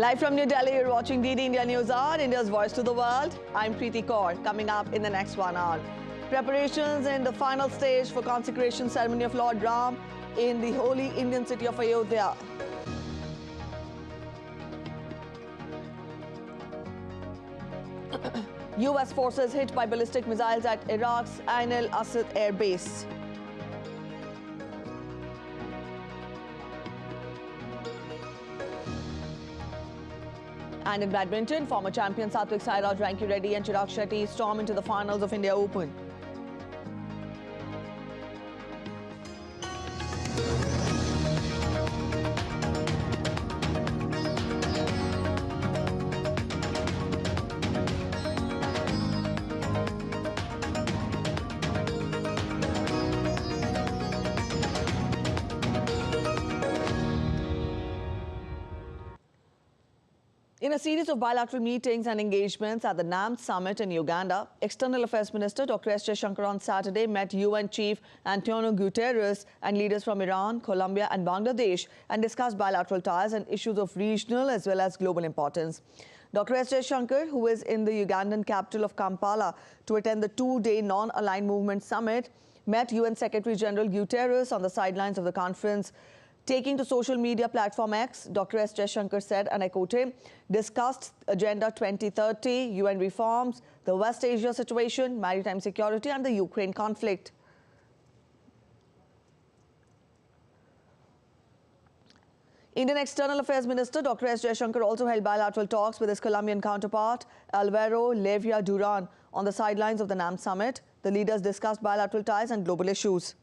Live from New Delhi, you're watching DD India News Hour, India's voice to the world. I'm Preeti Kaur. Coming up in the next 1 hour, preparations in the final stage for consecration ceremony of Lord Ram in the holy Indian city of Ayodhya. US forces hit by ballistic missiles at Iraq's Ain al-Asad airbase. And in badminton, former champion Satwik-Chirag, Ranki Reddy and Chirag Shetty storm into the finals of India Open. In a series of bilateral meetings and engagements at the NAM summit in Uganda, External Affairs Minister Dr. S. Shankar on Saturday met UN Chief Antonio Guterres and leaders from Iran, Colombia and Bangladesh and discussed bilateral ties and issues of regional as well as global importance. Dr. S. Shankar, who is in the Ugandan capital of Kampala to attend the two-day non-aligned movement summit, met UN Secretary General Guterres on the sidelines of the conference. Taking to social media platform X, Dr. S. Shankar said, and I quote him, discussed Agenda 2030, UN reforms, the West Asia situation, maritime security and the Ukraine conflict. Indian External Affairs Minister Dr. S. Shankar also held bilateral talks with his Colombian counterpart, Alvaro Leyva Duran, on the sidelines of the NAM summit. The leaders discussed bilateral ties and global issues.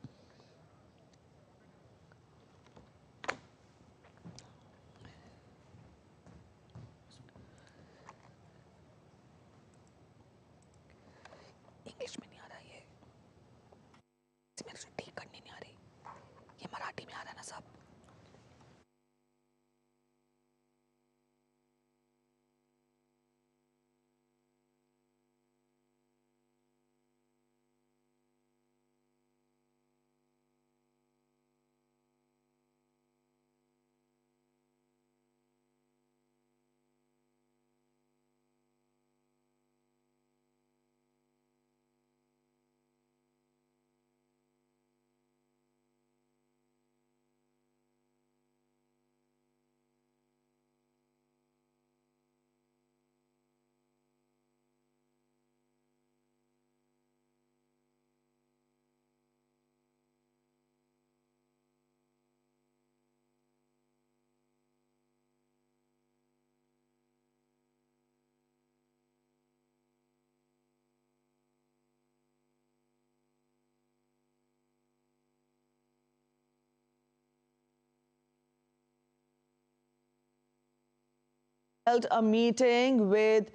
Held a meeting with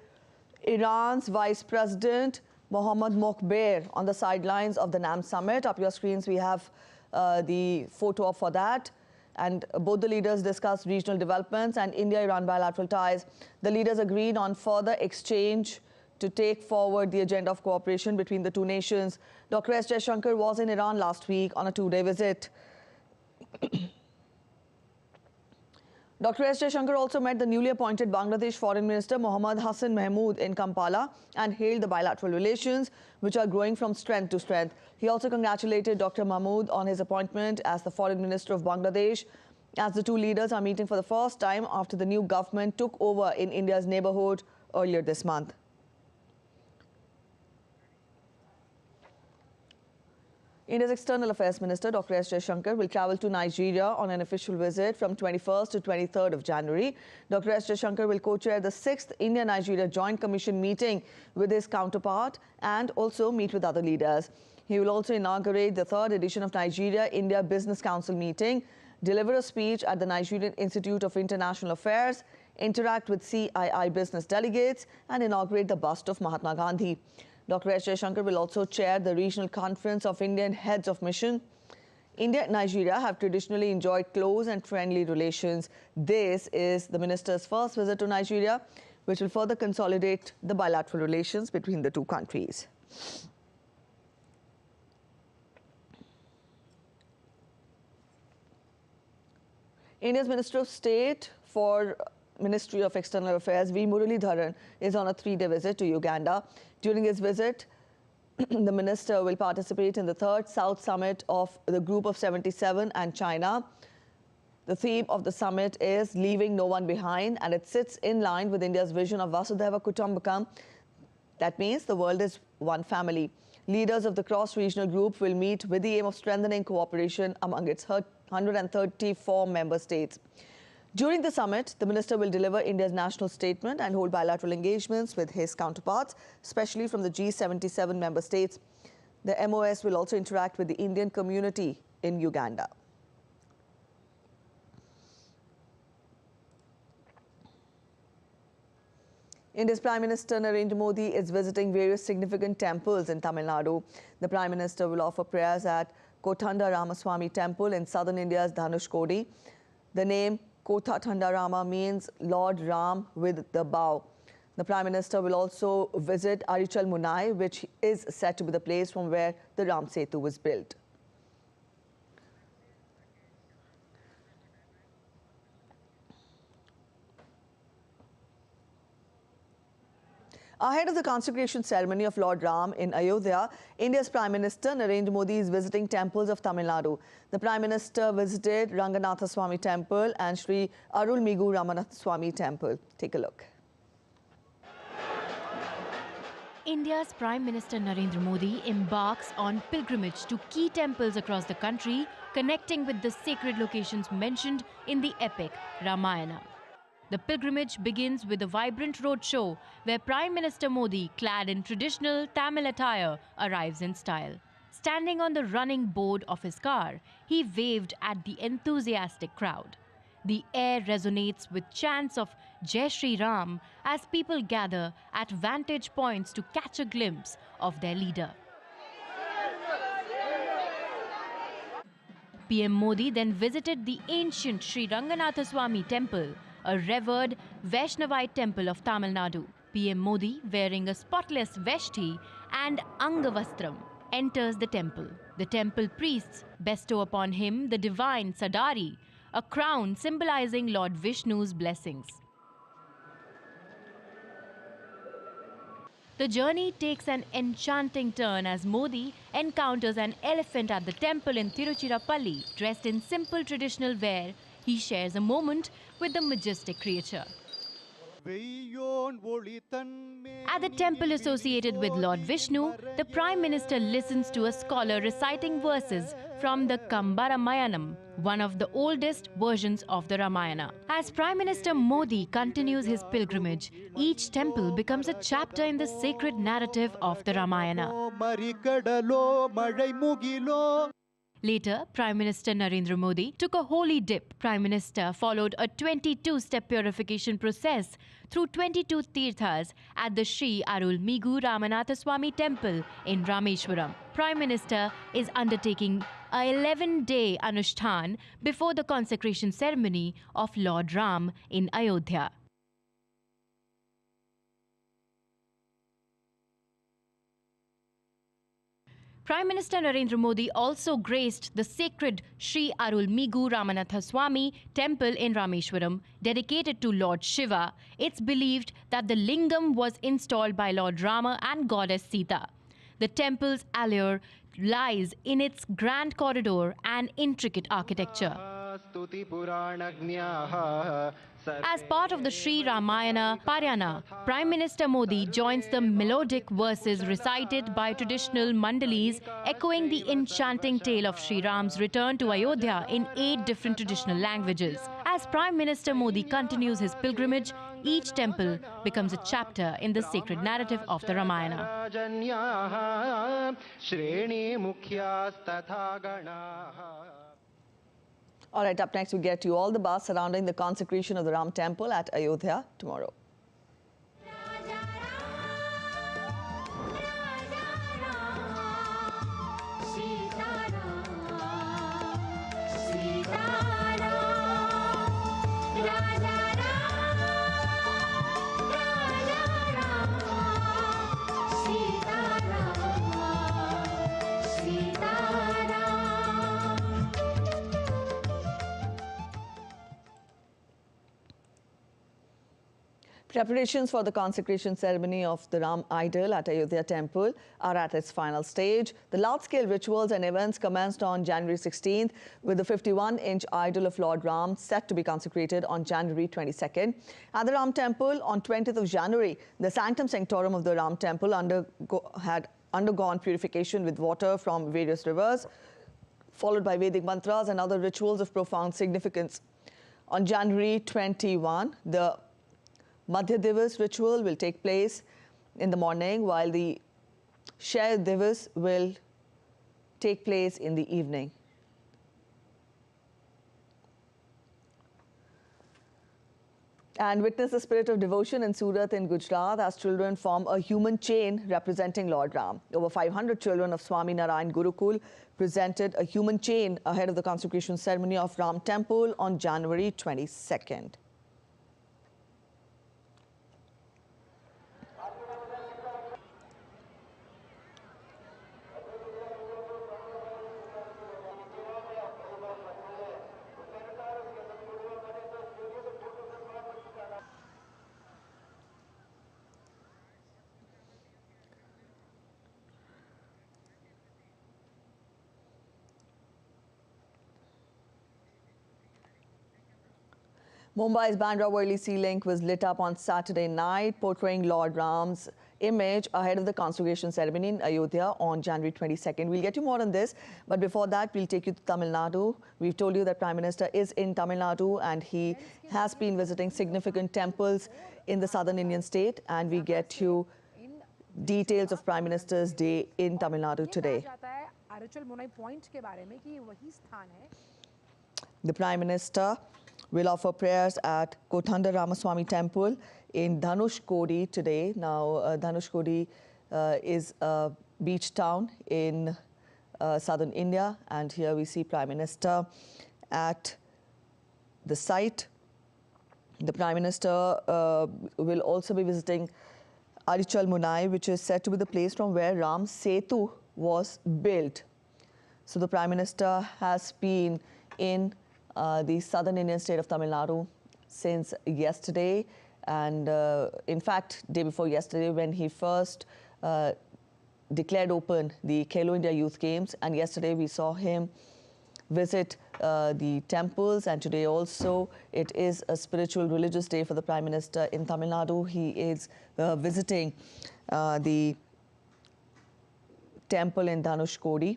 Iran's Vice President Mohammad Mokhber on the sidelines of the NAM summit. Up your screens, we have the photo for that. And both the leaders discussed regional developments and India-Iran bilateral ties. The leaders agreed on further exchange to take forward the agenda of cooperation between the two nations. Dr. S. Shankar was in Iran last week on a two-day visit. Dr. S. Shankar also met the newly appointed Bangladesh Foreign Minister Mohammad Hassan Mahmood in Kampala and hailed the bilateral relations, which are growing from strength to strength. He also congratulated Dr. Mahmood on his appointment as the Foreign Minister of Bangladesh, as the two leaders are meeting for the first time after the new government took over in India's neighborhood earlier this month. India's External Affairs Minister Dr. S. Shankar will travel to Nigeria on an official visit from 21st to 23rd of January. Dr. S. Shankar will co-chair the 6th India-Nigeria Joint Commission meeting with his counterpart and also meet with other leaders. He will also inaugurate the 3rd edition of Nigeria-India Business Council meeting, deliver a speech at the Nigerian Institute of International Affairs, interact with CII business delegates and inaugurate the bust of Mahatma Gandhi. Dr. S. Shankar will also chair the Regional Conference of Indian Heads of Mission. India and Nigeria have traditionally enjoyed close and friendly relations. This is the minister's first visit to Nigeria, which will further consolidate the bilateral relations between the two countries. India's Minister of State for Ministry of External Affairs V. Muralidharan is on a 3-day visit to Uganda. During his visit, the minister will participate in the 3rd South Summit of the Group of 77 and China. The theme of the summit is Leaving No One Behind, and it sits in line with India's vision of Vasudhaiva Kutumbakam. That means the world is one family. Leaders of the cross-regional group will meet with the aim of strengthening cooperation among its 134 member states. During the summit, the minister will deliver India's national statement and hold bilateral engagements with his counterparts, especially from the G77 member states. The MOS will also interact with the Indian community in Uganda. India's Prime Minister Narendra Modi is visiting various significant temples in Tamil Nadu. The Prime Minister will offer prayers at Kothanda Ramaswamy Temple in southern India's Dhanushkodi. The name Kothanda Rama means Lord Ram with the bow. The Prime Minister will also visit Arichal Munai, which is said to be the place from where the Ram Setu was built. Ahead of the consecration ceremony of Lord Ram in Ayodhya, India's Prime Minister Narendra Modi is visiting temples of Tamil Nadu. The Prime Minister visited Ranganathaswamy Temple and Sri Arulmigu Ramanathaswamy Temple. Take a look. India's Prime Minister Narendra Modi embarks on pilgrimage to key temples across the country, connecting with the sacred locations mentioned in the epic Ramayana. The pilgrimage begins with a vibrant roadshow where Prime Minister Modi, clad in traditional Tamil attire, arrives in style. Standing on the running board of his car, he waved at the enthusiastic crowd. The air resonates with chants of Jai Shri Ram as people gather at vantage points to catch a glimpse of their leader. PM Modi then visited the ancient Sri Ranganathaswamy Temple, a revered Vaishnavite temple of Tamil Nadu. PM Modi, wearing a spotless veshti and angavastram, enters the temple. The temple priests bestow upon him the divine sadari, a crown symbolizing Lord Vishnu's blessings. The journey takes an enchanting turn as Modi encounters an elephant at the temple in Tiruchirappalli. Dressed in simple traditional wear, he shares a moment with the majestic creature. At the temple associated with Lord Vishnu, the Prime Minister listens to a scholar reciting verses from the Kambaramayanam, one of the oldest versions of the Ramayana. As Prime Minister Modi continues his pilgrimage, each temple becomes a chapter in the sacred narrative of the Ramayana. Later, Prime Minister Narendra Modi took a holy dip. Prime Minister followed a 22-step purification process through 22 tirthas at the Sri Arulmigu Ramanathaswamy Temple in Rameshwaram. Prime Minister is undertaking a 11-day Anushtan before the consecration ceremony of Lord Ram in Ayodhya. Prime Minister Narendra Modi also graced the sacred Sri Arulmigu Ramanathaswamy Temple in Rameshwaram, dedicated to Lord Shiva. It's believed that the lingam was installed by Lord Rama and Goddess Sita. The temple's allure lies in its grand corridor and intricate architecture. As part of the Sri Ramayana Parayana, Prime Minister Modi joins the melodic verses recited by traditional mandalis, echoing the enchanting tale of Sri Ram's return to Ayodhya in 8 different traditional languages. As Prime Minister Modi continues his pilgrimage, each temple becomes a chapter in the sacred narrative of the Ramayana. All right, up next we get to all the buzz surrounding the consecration of the Ram Temple at Ayodhya tomorrow. Preparations for the consecration ceremony of the Ram idol at Ayodhya Temple are at its final stage. The large-scale rituals and events commenced on January 16th with the 51-inch idol of Lord Ram set to be consecrated on January 22nd. At the Ram Temple on 20th of January, the Sanctum Sanctorum of the Ram Temple had undergone purification with water from various rivers, followed by Vedic mantras and other rituals of profound significance. On January 21, the Madhya Divas ritual will take place in the morning, while the Shaya Divas will take place in the evening. And witness the spirit of devotion in Surat in Gujarat as children form a human chain representing Lord Ram. Over 500 children of Swami Narayan Gurukul presented a human chain ahead of the consecration ceremony of Ram Temple on January 22nd. Mumbai's Bandra Worli Sea Link was lit up on Saturday night, portraying Lord Ram's image ahead of the consecration ceremony in Ayodhya on January 22nd. We'll get you more on this, but before that, we'll take you to Tamil Nadu. We've told you that Prime Minister is in Tamil Nadu and he has been visiting significant temples in the southern Indian state, and we get you details of Prime Minister's day in Tamil Nadu today. The Prime Minister will offer prayers at Kothanda Ramaswamy Temple in Dhanushkodi today. Now, Dhanushkodi is a beach town in southern India, and here we see Prime Minister at the site. The Prime Minister will also be visiting Arichal Munai, which is said to be the place from where Ram Setu was built. So the Prime Minister has been in the southern Indian state of Tamil Nadu since yesterday, and in fact, day before yesterday, when he first declared open the Khelo India Youth Games, and yesterday we saw him visit the temples, and today also it is a spiritual religious day for the Prime Minister in Tamil Nadu. He is visiting the temple in Dhanushkodi.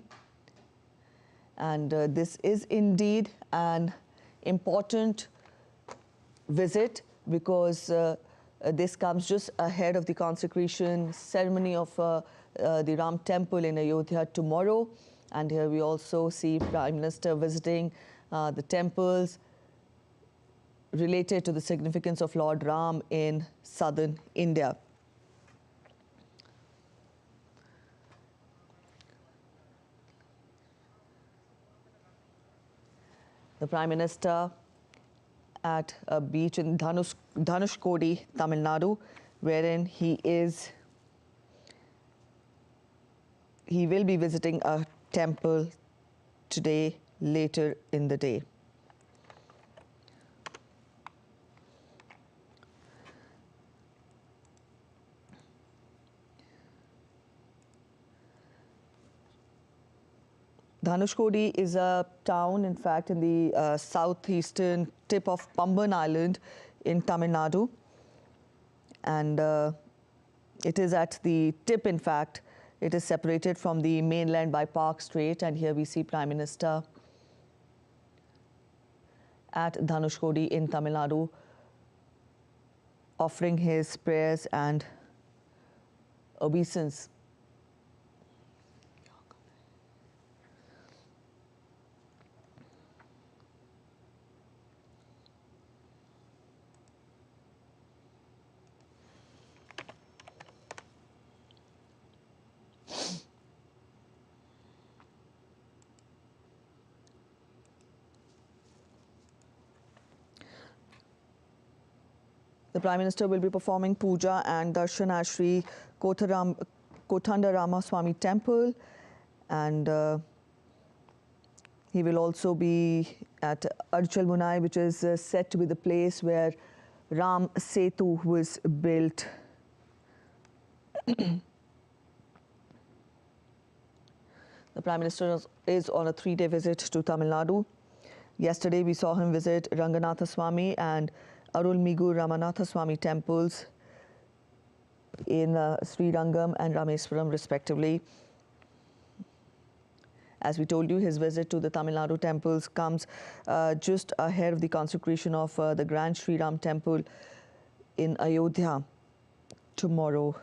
And this is indeed an important visit because this comes just ahead of the consecration ceremony of the Ram Temple in Ayodhya tomorrow. And here we also see Prime Minister visiting the temples related to the significance of Lord Ram in southern India. The Prime Minister at a beach in Dhanushkodi, Tamil Nadu, wherein he will be visiting a temple today, later in the day. Dhanushkodi is a town, in fact, in the southeastern tip of Pamban Island in Tamil Nadu. And it is at the tip, in fact. It is separated from the mainland by Park Strait. And here we see Prime Minister at Dhanushkodi in Tamil Nadu offering his prayers and obeisance. The Prime Minister will be performing puja and darshan at Sri Kothanda Ramaswamy Temple, and he will also be at Arichal Munai, which is said to be the place where Ram Setu was built. The Prime Minister is on a 3-day visit to Tamil Nadu. Yesterday, we saw him visit Ranganatha Swami and Arulmigu Ramanatha Swami temples in Srirangam and Rameswaram, respectively. As we told you, his visit to the Tamil Nadu temples comes just ahead of the consecration of the Grand Sri Ram Temple in Ayodhya tomorrow.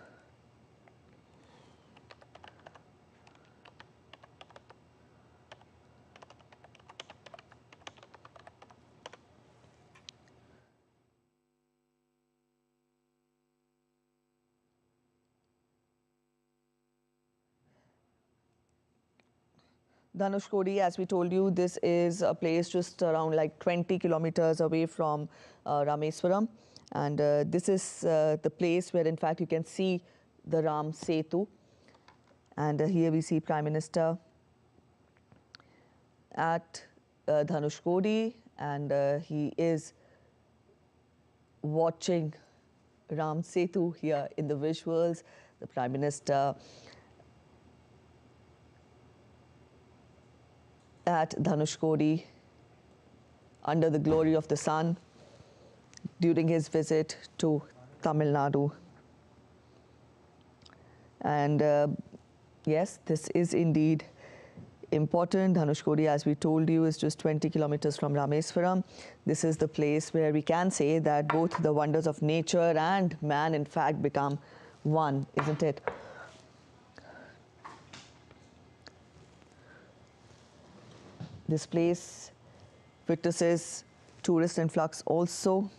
Dhanushkodi, as we told you, this is a place just around like 20 kilometers away from Rameswaram. And this is the place where, in fact, you can see the Ram Setu. And here we see Prime Minister at Dhanushkodi, and he is watching Ram Setu here in the visuals. The Prime Minister at Dhanushkodi under the glory of the sun during his visit to Tamil Nadu. And yes, this is indeed important. Dhanushkodi, as we told you, is just 20 kilometers from Rameswaram. This is the place where we can say that both the wonders of nature and man, in fact, become one, isn't it? This place witnesses tourist influx also.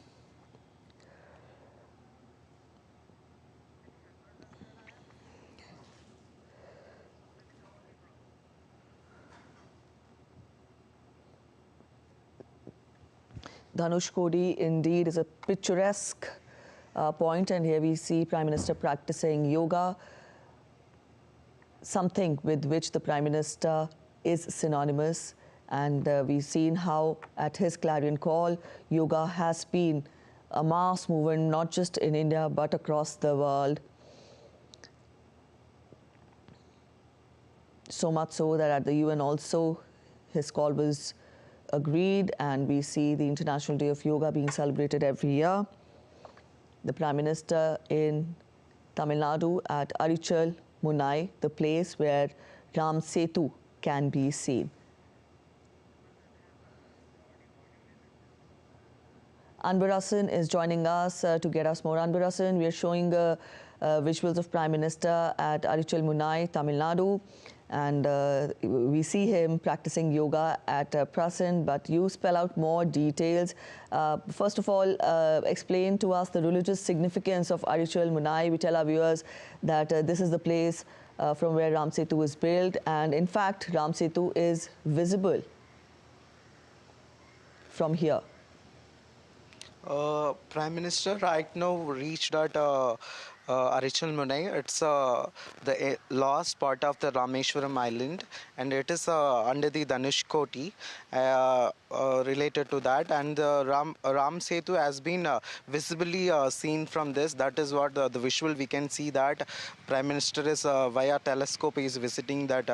Dhanushkodi indeed is a picturesque point, and here we see Prime Minister practicing yoga, something with which the Prime Minister is synonymous. And we've seen how at his clarion call, yoga has been a mass movement, not just in India, but across the world. So much so that at the UN also, his call was agreed, and we see the International Day of Yoga being celebrated every year. The Prime Minister in Tamil Nadu at Arichal Munai, the place where Ram Setu can be seen. Anbar Hassan is joining us to get us more. Anbar Hassan, we are showing visuals of Prime Minister at Arichal Munai, Tamil Nadu. And we see him practicing yoga at present, but you spell out more details. First of all, explain to us the religious significance of Arichal Munai. We tell our viewers that this is the place from where Ram Setu was built, and in fact, Ram Setu is visible from here. Prime Minister right now reached at Arichal Munai. It's the last part of the Rameshwaram island, and it is under the Dhanushkodi related to that. And Ram Setu has been visibly seen from this. That is what the visual we can see, that Prime Minister is via telescope is visiting that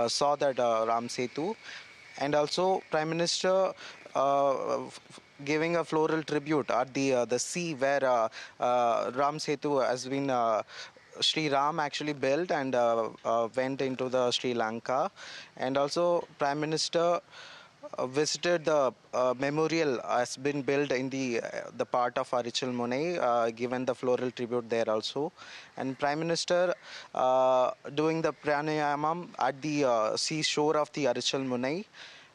saw that Ram Setu, and also Prime Minister giving a floral tribute at the sea where Ram Setu has been Sri Ram actually built and went into the Sri Lanka. And also Prime Minister visited the memorial has been built in the part of Arichal Munai, given the floral tribute there also. And Prime Minister doing the pranayamam at the seashore of the Arichal Munai.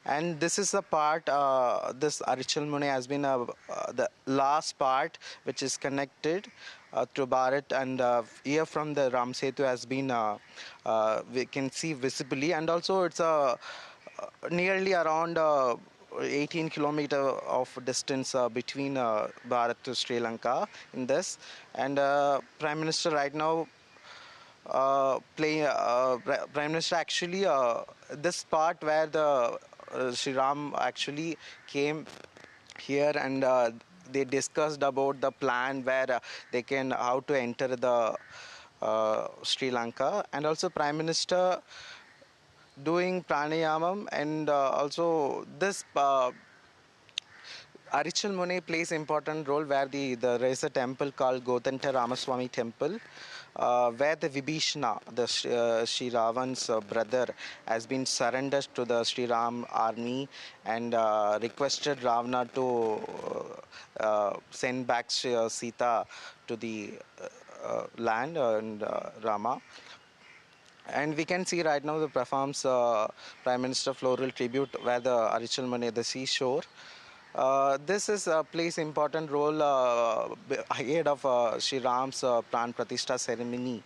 And this is the part, this Arichal Munai has been the last part which is connected to Bharat, and here from the Ram Setu has been, we can see visibly, and also it's nearly around 18 kilometer of distance between Bharat to Sri Lanka in this. And Prime Minister right now Prime Minister actually this part where the Sri Ram actually came here, and they discussed about the plan where they can how to enter the Sri Lanka, and also Prime Minister doing pranayamam, and also this Arichal Mune plays important role where there is a temple called Godanta Ramaswamy Temple, where the Vibhishana, the Sri Ravan's brother, has been surrendered to the Sri Ram army and requested Ravana to send back Sita to the land and Rama. And we can see right now the performs Prime Minister floral tribute where the Arichal Mane, the seashore. This is plays important role ahead of Sri Ram's Pran Pratishtha ceremony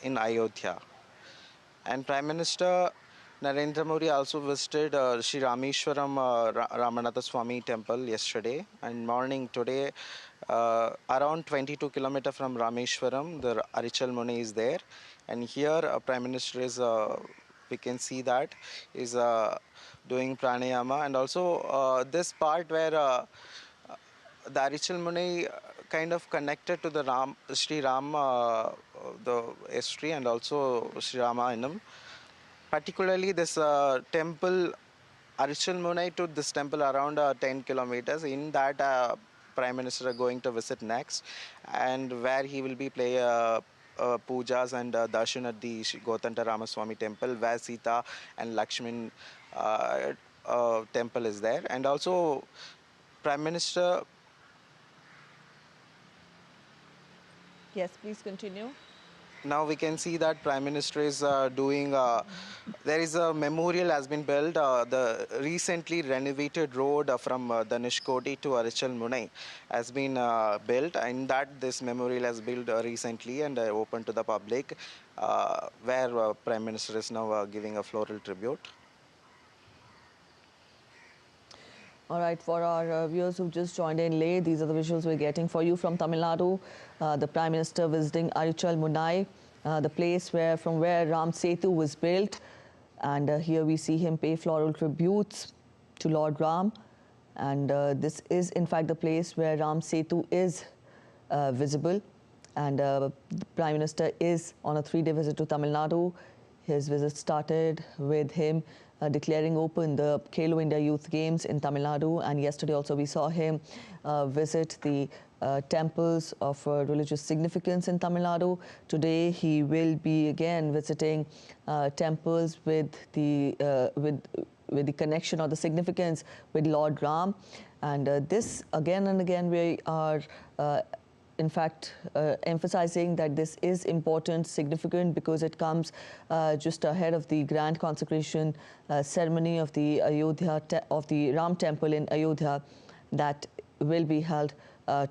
in Ayodhya. And Prime Minister Narendra Modi also visited Sri Rameshwaram Ramanatha Swami temple yesterday, and morning today around 22 kilometers from Rameshwaram the Arichal Muni is there, and here Prime Minister is we can see that is doing pranayama, and also this part where the Arichal Muni kind of connected to the Sri Ram, the history, and also Sri Ramayana. Particularly this temple, Arichal Muni to this temple around 10 kilometers. In that, Prime Minister are going to visit next, and where he will be play pujas and darshan at the Gotanta Ramaswamy temple, where Sita and Lakshman temple is there, and also Prime Minister. Yes, please continue. Now we can see that Prime Minister is doing, there is a memorial has been built, the recently renovated road from Dhanishkodi to Arichal Munai has been built, and that this memorial has built recently and open to the public, where Prime Minister is now giving a floral tribute. All right, for our viewers who've just joined in late, these are the visuals we're getting for you from Tamil Nadu. The Prime Minister visiting Arichal Munai, the place from where Ram Setu was built. And here we see him pay floral tributes to Lord Ram. And this is, in fact, the place where Ram Setu is visible. And the Prime Minister is on a 3-day visit to Tamil Nadu. His visit started with him declaring open the Khelo India Youth Games in Tamil Nadu, and yesterday also we saw him visit the temples of religious significance in Tamil Nadu. Today he will be again visiting temples with the connection or the significance with Lord Ram, and this again and again we are in fact, emphasizing that this is important, significant, because it comes just ahead of the grand consecration ceremony of the Ram Temple in Ayodhya that will be held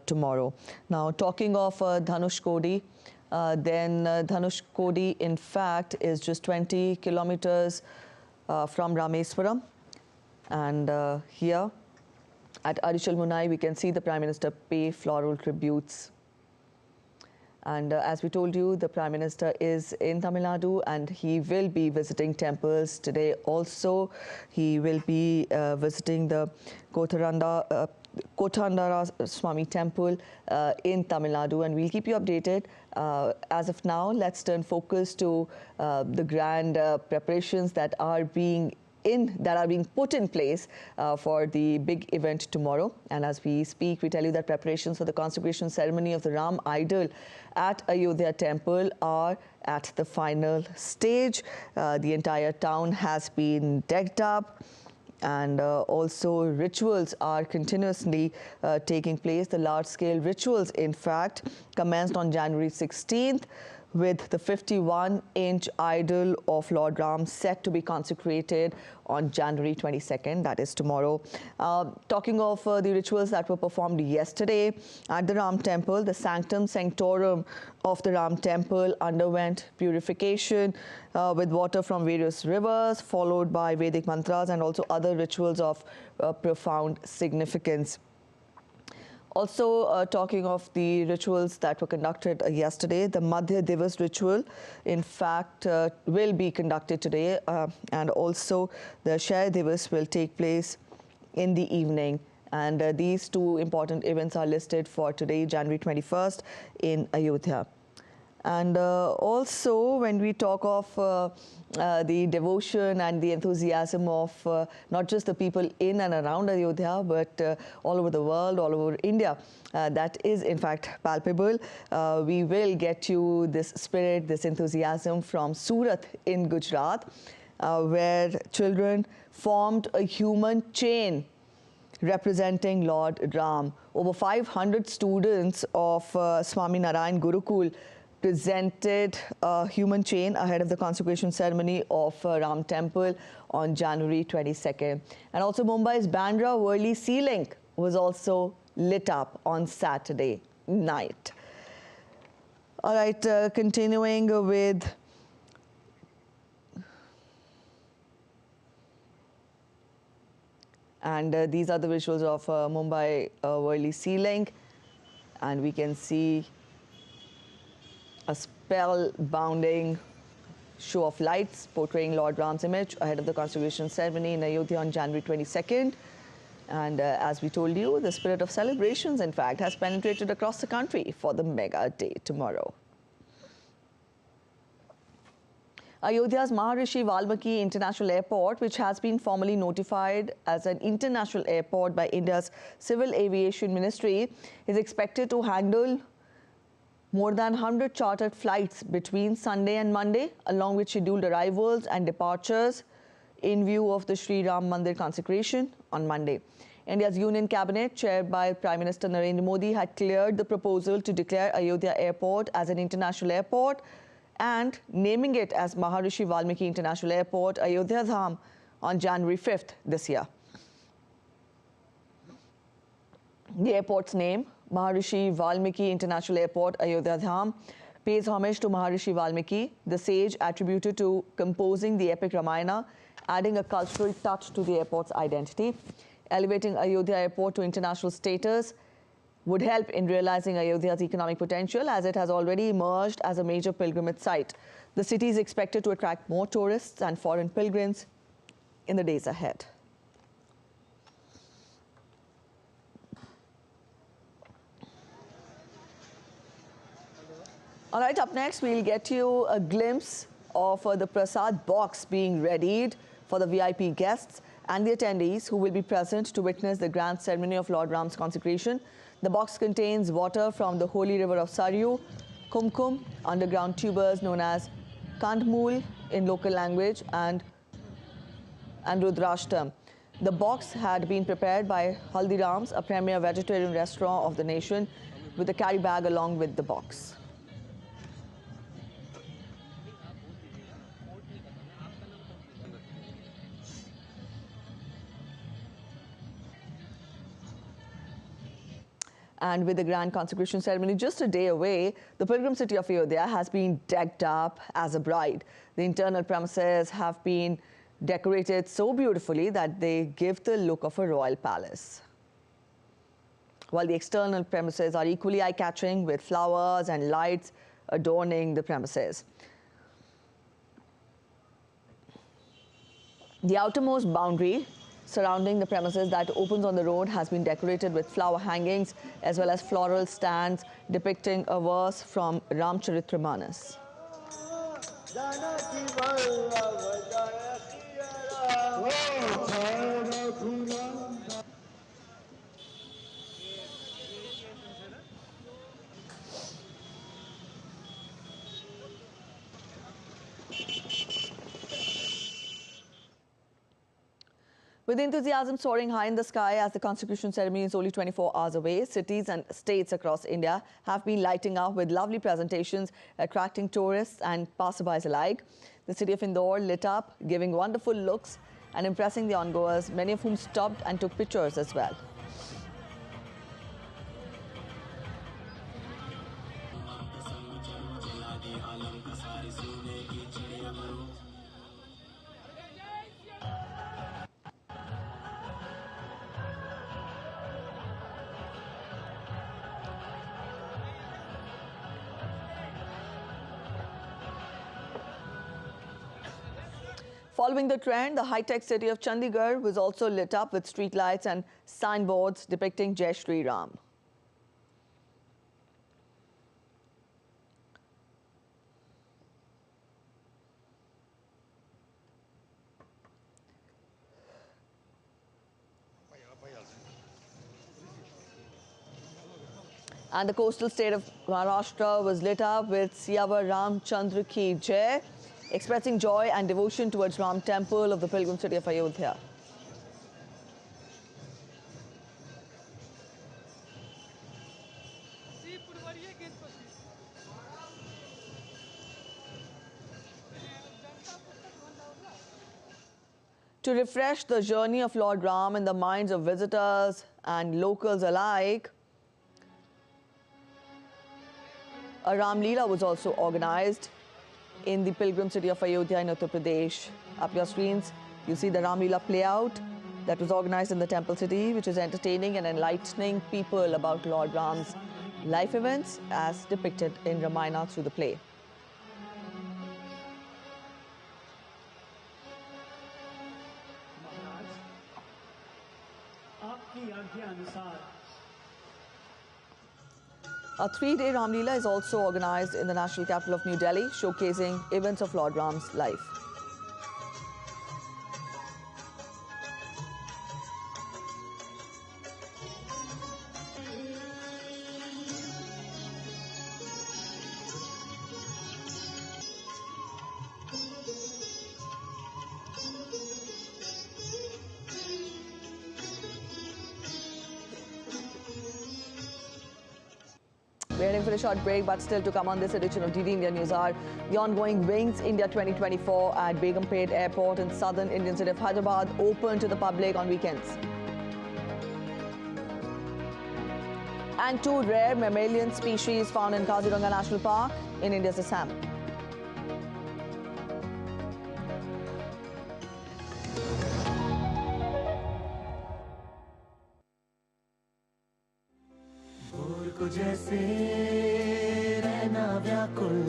tomorrow. Now, talking of Dhanushkodi, then Dhanushkodi, in fact, is just 20 kilometers from Rameswaram, and here at Arichal Munai, we can see the Prime Minister pay floral tributes. And as we told you, the Prime Minister is in Tamil Nadu and he will be visiting temples today also. He will be visiting the Kothandara Swami Temple in Tamil Nadu, and we'll keep you updated. As of now, let's turn focus to the grand preparations that are being put in place for the big event tomorrow. And as we speak, we tell you that preparations for the consecration ceremony of the Ram idol at Ayodhya Temple are at the final stage. The entire town has been decked up, and also rituals are continuously taking place. The large-scale rituals, in fact, commenced on January 16th. With the 51-inch idol of Lord Ram set to be consecrated on January 22nd, that is tomorrow. Talking of the rituals that were performed yesterday at the Ram Temple, the sanctum sanctorum of the Ram Temple underwent purification with water from various rivers, followed by Vedic mantras and also other rituals of profound significance. Also, talking of the rituals that were conducted yesterday, the Madhya Divas ritual, in fact, will be conducted today, and also the Shaya Divas will take place in the evening. And these two important events are listed for today, January 21st, in Ayodhya. And also, when we talk of the devotion and the enthusiasm of not just the people in and around Ayodhya, but all over the world, all over India, that is in fact palpable. We will get you this spirit, this enthusiasm from Surat in Gujarat, where children formed a human chain representing Lord Ram. Over 500 students of Swami Narayan Gurukul presented a human chain ahead of the consecration ceremony of Ram Temple on January 22nd. And also Mumbai's Bandra Worli Sea Link was also lit up on Saturday night. All right, continuing with and these are the visuals of Mumbai Worli Sea Link, and we can see a spellbinding show of lights portraying Lord Ram's image ahead of the consecration ceremony in Ayodhya on January 22nd. And as we told you, the spirit of celebrations, in fact, has penetrated across the country for the mega day tomorrow. Ayodhya's Maharishi Valmiki International Airport, which has been formally notified as an international airport by India's Civil Aviation Ministry, is expected to handle more than 100 chartered flights between Sunday and Monday, along with scheduled arrivals and departures in view of the Sri Ram Mandir consecration on Monday. India's Union Cabinet, chaired by Prime Minister Narendra Modi, had cleared the proposal to declare Ayodhya Airport as an international airport and naming it as Maharishi Valmiki International Airport, Ayodhya Dam, on January 5th this year. The airport's name, Maharishi Valmiki International Airport, Ayodhya Dam, pays homage to Maharishi Valmiki, the sage attributed to composing the epic Ramayana, adding a cultural touch to the airport's identity. Elevating Ayodhya Airport to international status would help in realizing Ayodhya's economic potential, as it has already emerged as a major pilgrimage site. The city is expected to attract more tourists and foreign pilgrims in the days ahead. All right, up next, we'll get you a glimpse of the Prasad Box being readied for the VIP guests and the attendees who will be present to witness the grand ceremony of Lord Ram's consecration. The box contains water from the holy river of Saryu, kumkum, underground tubers known as kandmul in local language, and rudrashtam. The box had been prepared by Haldiram's, a premier vegetarian restaurant of the nation, with a carry bag along with the box. And with the grand consecration ceremony just a day away, the pilgrim city of Ayodhya has been decked up as a bride. The internal premises have been decorated so beautifully that they give the look of a royal palace, while the external premises are equally eye-catching with flowers and lights adorning the premises. The outermost boundary surrounding the premises that opens on the road has been decorated with flower hangings as well as floral stands depicting a verse from Ramcharitramanas. With enthusiasm soaring high in the sky as the consecration ceremony is only 24 hours away, cities and states across India have been lighting up with lovely presentations, attracting tourists and passerbys alike. The city of Indore lit up, giving wonderful looks and impressing the ongoers, many of whom stopped and took pictures as well. Following the trend, the high-tech city of Chandigarh was also lit up with streetlights and signboards depicting Jai Shri Ram. And the coastal state of Maharashtra was lit up with Hazar Ram Temple, expressing joy and devotion towards Ram Temple of the pilgrim city of Ayodhya. To refresh the journey of Lord Ram in the minds of visitors and locals alike, a Ram Leela was also organized in the pilgrim city of Ayodhya in Uttar Pradesh. Up your screens, you see the Ram Leela play out that was organized in the temple city, which is entertaining and enlightening people about Lord Ram's life events as depicted in Ramayana through the play. A three-day Ram Leela is also organized in the national capital of New Delhi, showcasing events of Lord Ram's life. We're heading for a short break, but still to come on this edition of DD India News are the ongoing Wings India 2024 at Begumpet Airport in southern Indian city of Hyderabad, open to the public on weekends. And two rare mammalian species found in Kaziranga National Park in India's Assam. जैसे रहना व्याकुल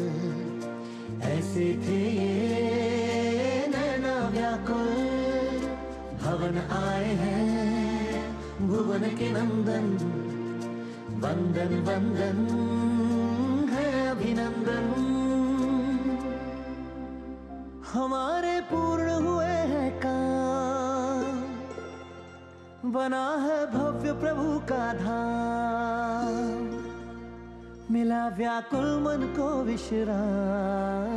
ऐसे थे ये नैना व्याकुल भवन आए हैं भुवन के नंदन वंदन वंदन है अभिनंदन हमारे पूर्ण हुए हैं काम बना है भव्य प्रभु का धाम मिला व्याकुल मन को विश्राम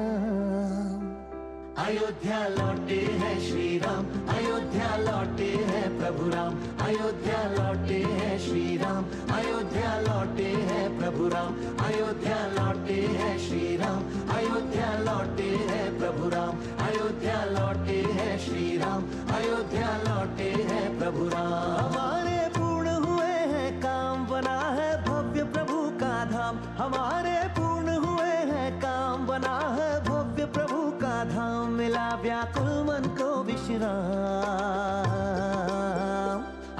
अयोध्या लौटे हैं श्री राम अयोध्या लौटे हैं प्रभु राम अयोध्या लौटे हैं श्री राम अयोध्या लौटे हैं प्रभु राम अयोध्या लौटे हैं श्री राम अयोध्या लौटे हैं प्रभु राम अयोध्या लौटे हैं श्री राम अयोध्या लौटे हैं प्रभु राम हमारे पूर्ण हुए हैं काम बना है भव्य प्रभु का धाम हमारे पूर्ण हुए हैं काम बना है भव्य प्रभु का धाम मिला व्याकुल मन को विश्राम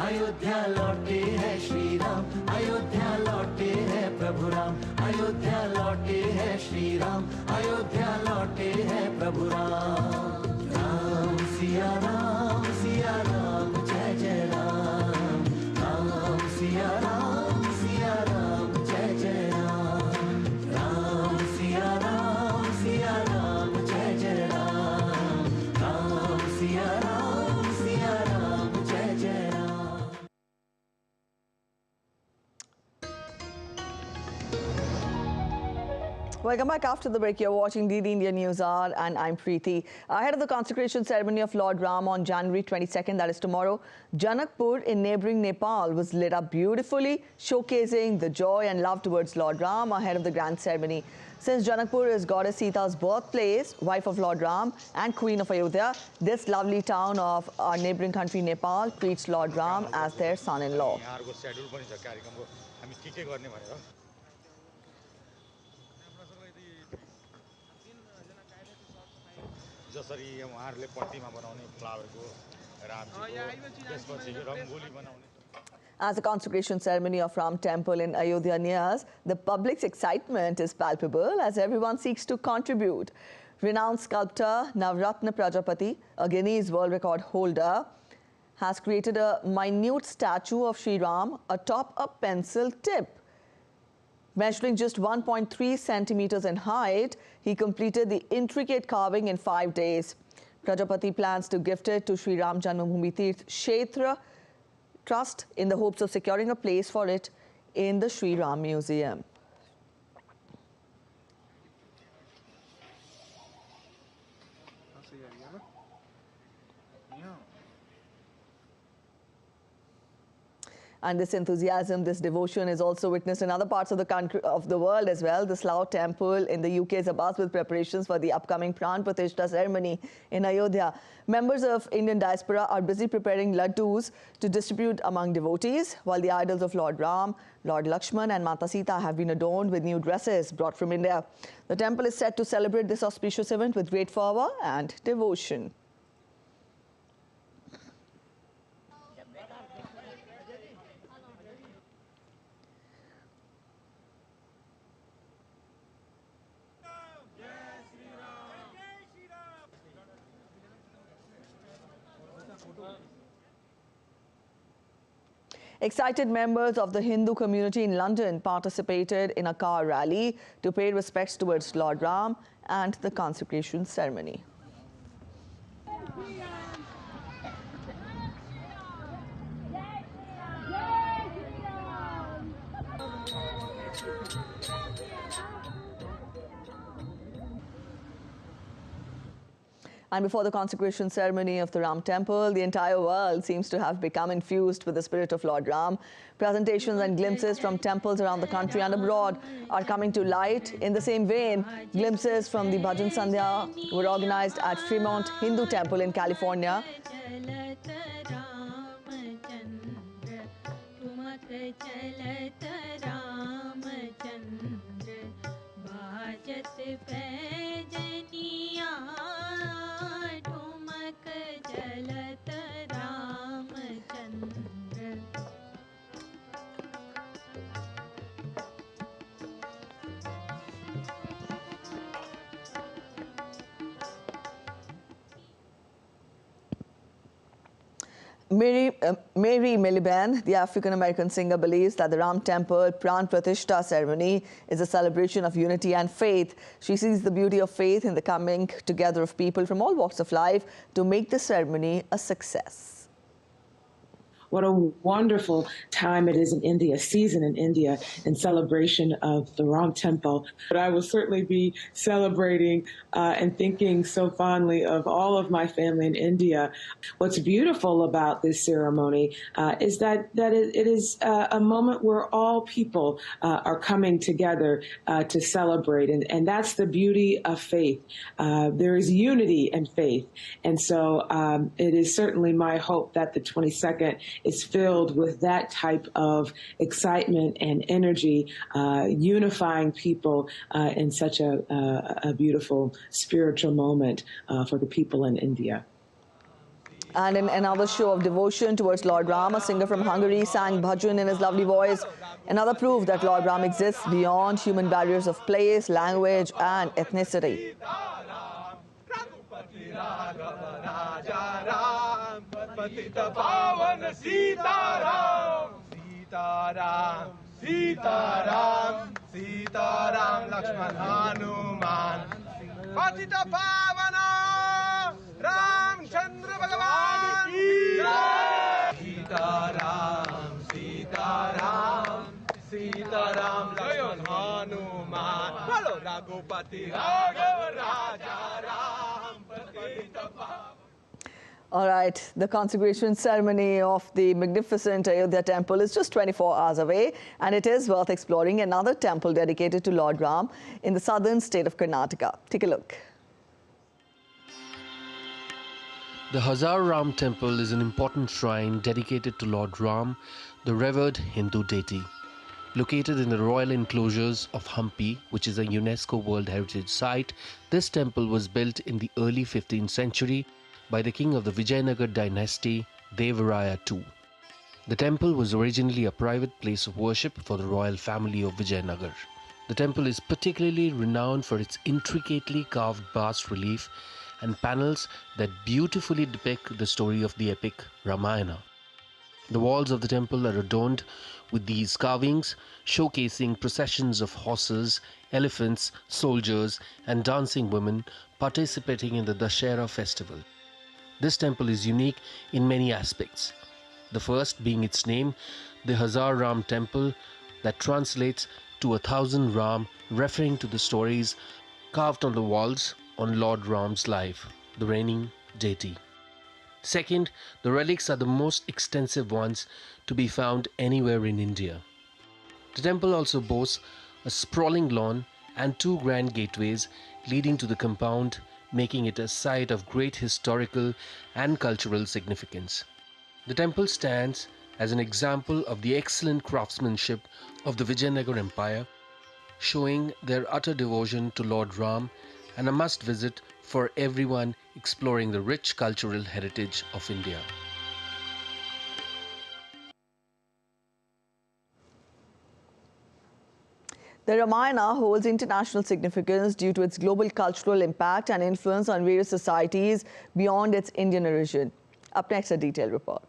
अयोध्या लौटे हैं श्री राम अयोध्या लौटे हैं प्रभु राम अयोध्या लौटे हैं श्री राम अयोध्या लौटे हैं प्रभु राम राम सिया राम जय जय राम राम सिया राम जय जय राम राम सिया राम जय जय राम राम सिया राम जय जय Ram Welcome back. After the break, you're watching DD India News Hour, and I'm Preeti. Ahead of the consecration ceremony of Lord Ram on January 22nd, that is tomorrow, Janakpur in neighboring Nepal was lit up beautifully, showcasing the joy and love towards Lord Ram ahead of the grand ceremony. Since Janakpur is Goddess Sita's birthplace, wife of Lord Ram and Queen of Ayodhya, this lovely town of our neighboring country Nepal treats Lord Ram as their son-in-law. As the consecration ceremony of Ram Temple in Ayodhya nears, the public's excitement is palpable as everyone seeks to contribute. Renowned sculptor Navratna Prajapati, a Guinness World Record holder, has created a minute statue of Sri Ram atop a pencil tip. Measuring just 1.3 centimeters in height, he completed the intricate carving in 5 days. Prajapati plans to gift it to Sri Ram Janmabhoomi Tirth Kshetra Trust in the hopes of securing a place for it in the Sri Ram Museum. And this enthusiasm, this devotion is also witnessed in other parts of the country, of the world as well. The Slough Temple in the UK is abuzz with preparations for the upcoming Pran Pratishtha ceremony in Ayodhya. Members of Indian diaspora are busy preparing laddus to distribute among devotees, while the idols of Lord Ram, Lord Lakshman and Mata Sita have been adorned with new dresses brought from India. The temple is set to celebrate this auspicious event with great fervour and devotion. Excited members of the Hindu community in London participated in a car rally to pay respects towards Lord Ram and the consecration ceremony. And before the consecration ceremony of the Ram Temple, the entire world seems to have become infused with the spirit of Lord Ram. Presentations and glimpses from temples around the country and abroad are coming to light. In the same vein, glimpses from the Bhajan Sandhya were organized at Fremont Hindu Temple in California. Mary Miliband, the African-American singer, believes that the Ram Temple Pran Pratishtha ceremony is a celebration of unity and faith. She sees the beauty of faith in the coming together of people from all walks of life to make the ceremony a success. What a wonderful time it is in India, season in India, in celebration of the Ram Temple. But I will certainly be celebrating and thinking so fondly of all of my family in India. What's beautiful about this ceremony is that it is a moment where all people are coming together to celebrate. And that's the beauty of faith. There is unity in faith. And so it is certainly my hope that the 22nd is filled with that type of excitement and energy, unifying people in such a beautiful spiritual moment for the people in India. And in another show of devotion towards Lord Ram, a singer from Hungary sang bhajan in his lovely voice. Another proof that Lord Ram exists beyond human barriers of place, language and ethnicity. पतित पावन सीताराम सीताराम सीताराम सीताराम लक्ष्मण हनुमान पतित पावन रामचंद्र भगवान की सीताराम सीताराम सीताराम लक्ष्मण हनुमान बोलो रघुपति राघव राजा राम पतित पावन. All right, the consecration ceremony of the magnificent Ayodhya Temple is just 24 hours away, and it is worth exploring another temple dedicated to Lord Ram in the southern state of Karnataka. Take a look. The Hazar Ram Temple is an important shrine dedicated to Lord Ram, the revered Hindu deity. Located in the royal enclosures of Hampi, which is a UNESCO World Heritage Site, this temple was built in the early 15th century by the king of the Vijayanagar dynasty, Devaraya II. The temple was originally a private place of worship for the royal family of Vijayanagar. The temple is particularly renowned for its intricately carved bas-relief and panels that beautifully depict the story of the epic Ramayana. The walls of the temple are adorned with these carvings, showcasing processions of horses, elephants, soldiers, and dancing women participating in the Dussehra festival. This temple is unique in many aspects. The first being its name, the Hazar Ram Temple, that translates to 1,000 Ram, referring to the stories carved on the walls on Lord Ram's life, the reigning deity. Second, the relics are the most extensive ones to be found anywhere in India. The temple also boasts a sprawling lawn and 2 grand gateways leading to the compound, making it a site of great historical and cultural significance. The temple stands as an example of the excellent craftsmanship of the Vijayanagar Empire, showing their utter devotion to Lord Ram, and a must visit for everyone exploring the rich cultural heritage of India. The Ramayana holds international significance due to its global cultural impact and influence on various societies beyond its Indian origin. Up next, a detailed report.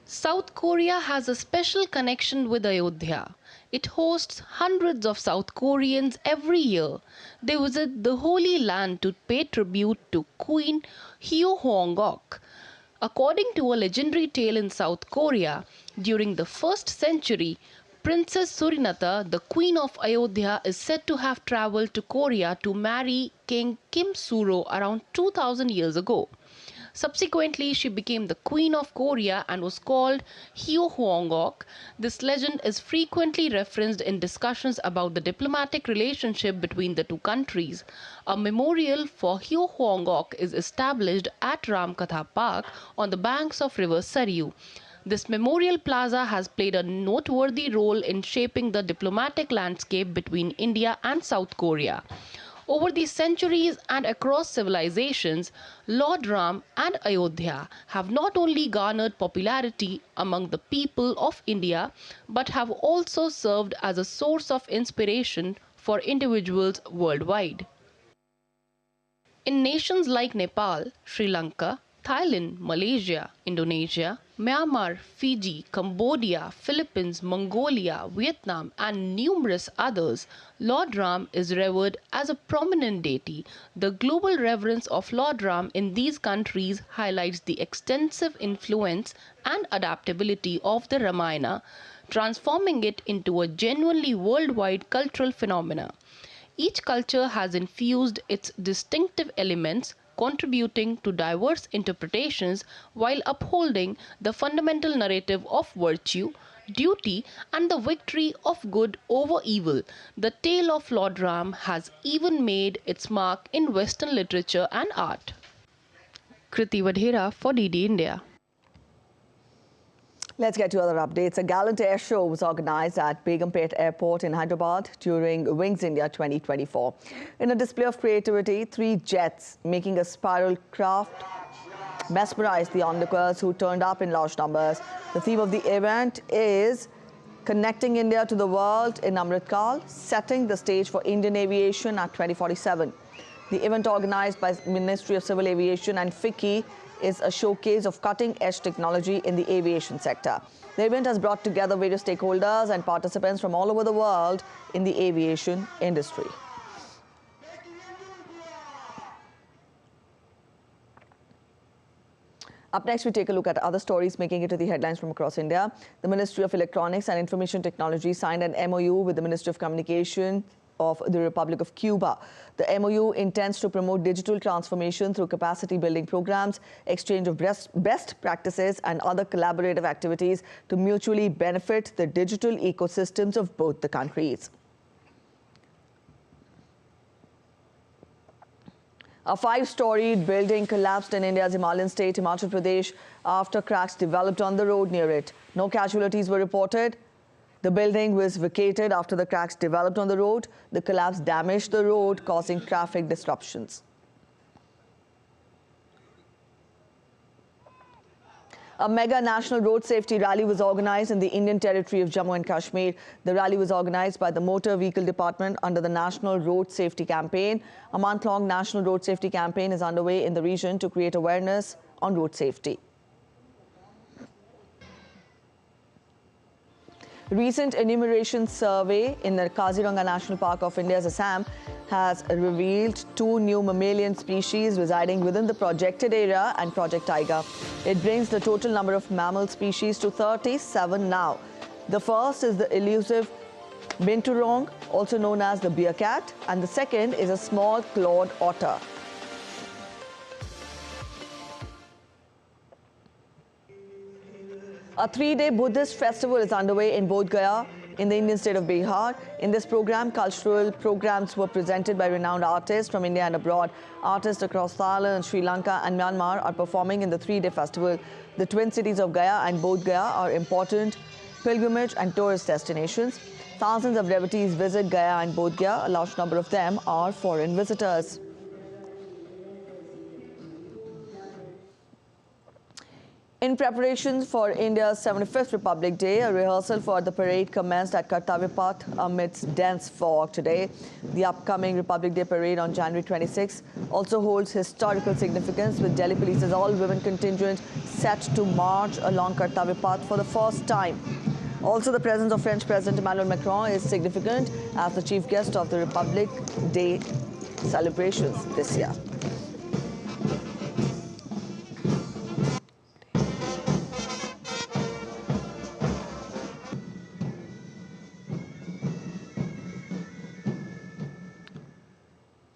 South Korea has a special connection with Ayodhya. It hosts hundreds of South Koreans every year. They visit the Holy Land to pay tribute to Queen Hyeonggok. According to a legendary tale in South Korea, during the 1st century, Princess Surinata, the Queen of Ayodhya, is said to have travelled to Korea to marry King Kim Suro around 2000 years ago. Subsequently, she became the Queen of Korea and was called Hyeonggok. This legend is frequently referenced in discussions about the diplomatic relationship between the two countries. A memorial for Hyeonggok is established at Ramkatha Park on the banks of river Saryu. This memorial plaza has played a noteworthy role in shaping the diplomatic landscape between India and South Korea. Over the centuries and across civilizations, Lord Ram and Ayodhya have not only garnered popularity among the people of India, but have also served as a source of inspiration for individuals worldwide. In nations like Nepal, Sri Lanka, Thailand, Malaysia, Indonesia, Myanmar, Fiji, Cambodia, Philippines, Mongolia, Vietnam, and numerous others, Lord Ram is revered as a prominent deity. The global reverence of Lord Ram in these countries highlights the extensive influence and adaptability of the Ramayana, transforming it into a genuinely worldwide cultural phenomenon. Each culture has infused its distinctive elements, contributing to diverse interpretations while upholding the fundamental narrative of virtue, duty, and the victory of good over evil. The tale of Lord Ram has even made its mark in Western literature and art. Kriti Vadhera for DD India. Let's get to other updates. A gallant air show was organized at Begumpet Airport in Hyderabad during Wings India 2024. In a display of creativity, 3 jets making a spiral craft mesmerized the onlookers who turned up in large numbers. The theme of the event is Connecting India to the World in Amritkal, setting the stage for Indian aviation at 2047. The event, organized by Ministry of Civil Aviation and FICCI, is a showcase of cutting-edge technology in the aviation sector. The event has brought together various stakeholders and participants from all over the world in the aviation industry. Up next, we take a look at other stories making it to the headlines from across India. The Ministry of Electronics and Information Technology signed an MOU with the Ministry of Communication of the Republic of Cuba. The MOU intends to promote digital transformation through capacity building programs, exchange of best practices, and other collaborative activities to mutually benefit the digital ecosystems of both the countries. A 5-storied building collapsed in India's Himalayan state, Himachal Pradesh, after cracks developed on the road near it. No casualties were reported. The building was vacated after the cracks developed on the road. The collapse damaged the road, causing traffic disruptions. A mega national road safety rally was organized in the Indian territory of Jammu and Kashmir. The rally was organized by the Motor Vehicle Department under the National Road Safety Campaign. A month-long national road safety campaign is underway in the region to create awareness on road safety. Recent enumeration survey in the Kaziranga National Park of India's Assam has revealed 2 new mammalian species residing within the projected area and Project Tiger. It brings the total number of mammal species to 37 now. The first is the elusive binturong, also known as the bear cat, and the second is a small clawed otter. A 3-day Buddhist festival is underway in Bodh Gaya in the Indian state of Bihar. In this program, cultural programs were presented by renowned artists from India and abroad. Artists across Thailand, Sri Lanka and Myanmar are performing in the 3-day festival. The twin cities of Gaya and Bodh Gaya are important pilgrimage and tourist destinations. Thousands of devotees visit Gaya and Bodh Gaya. A large number of them are foreign visitors. In preparation for India's 75th Republic Day, a rehearsal for the parade commenced at Kartavya Path amidst dense fog today. The upcoming Republic Day parade on January 26 also holds historical significance, with Delhi Police's all-women contingent set to march along Kartavya Path for the first time. Also, the presence of French President Emmanuel Macron is significant as the chief guest of the Republic Day celebrations this year.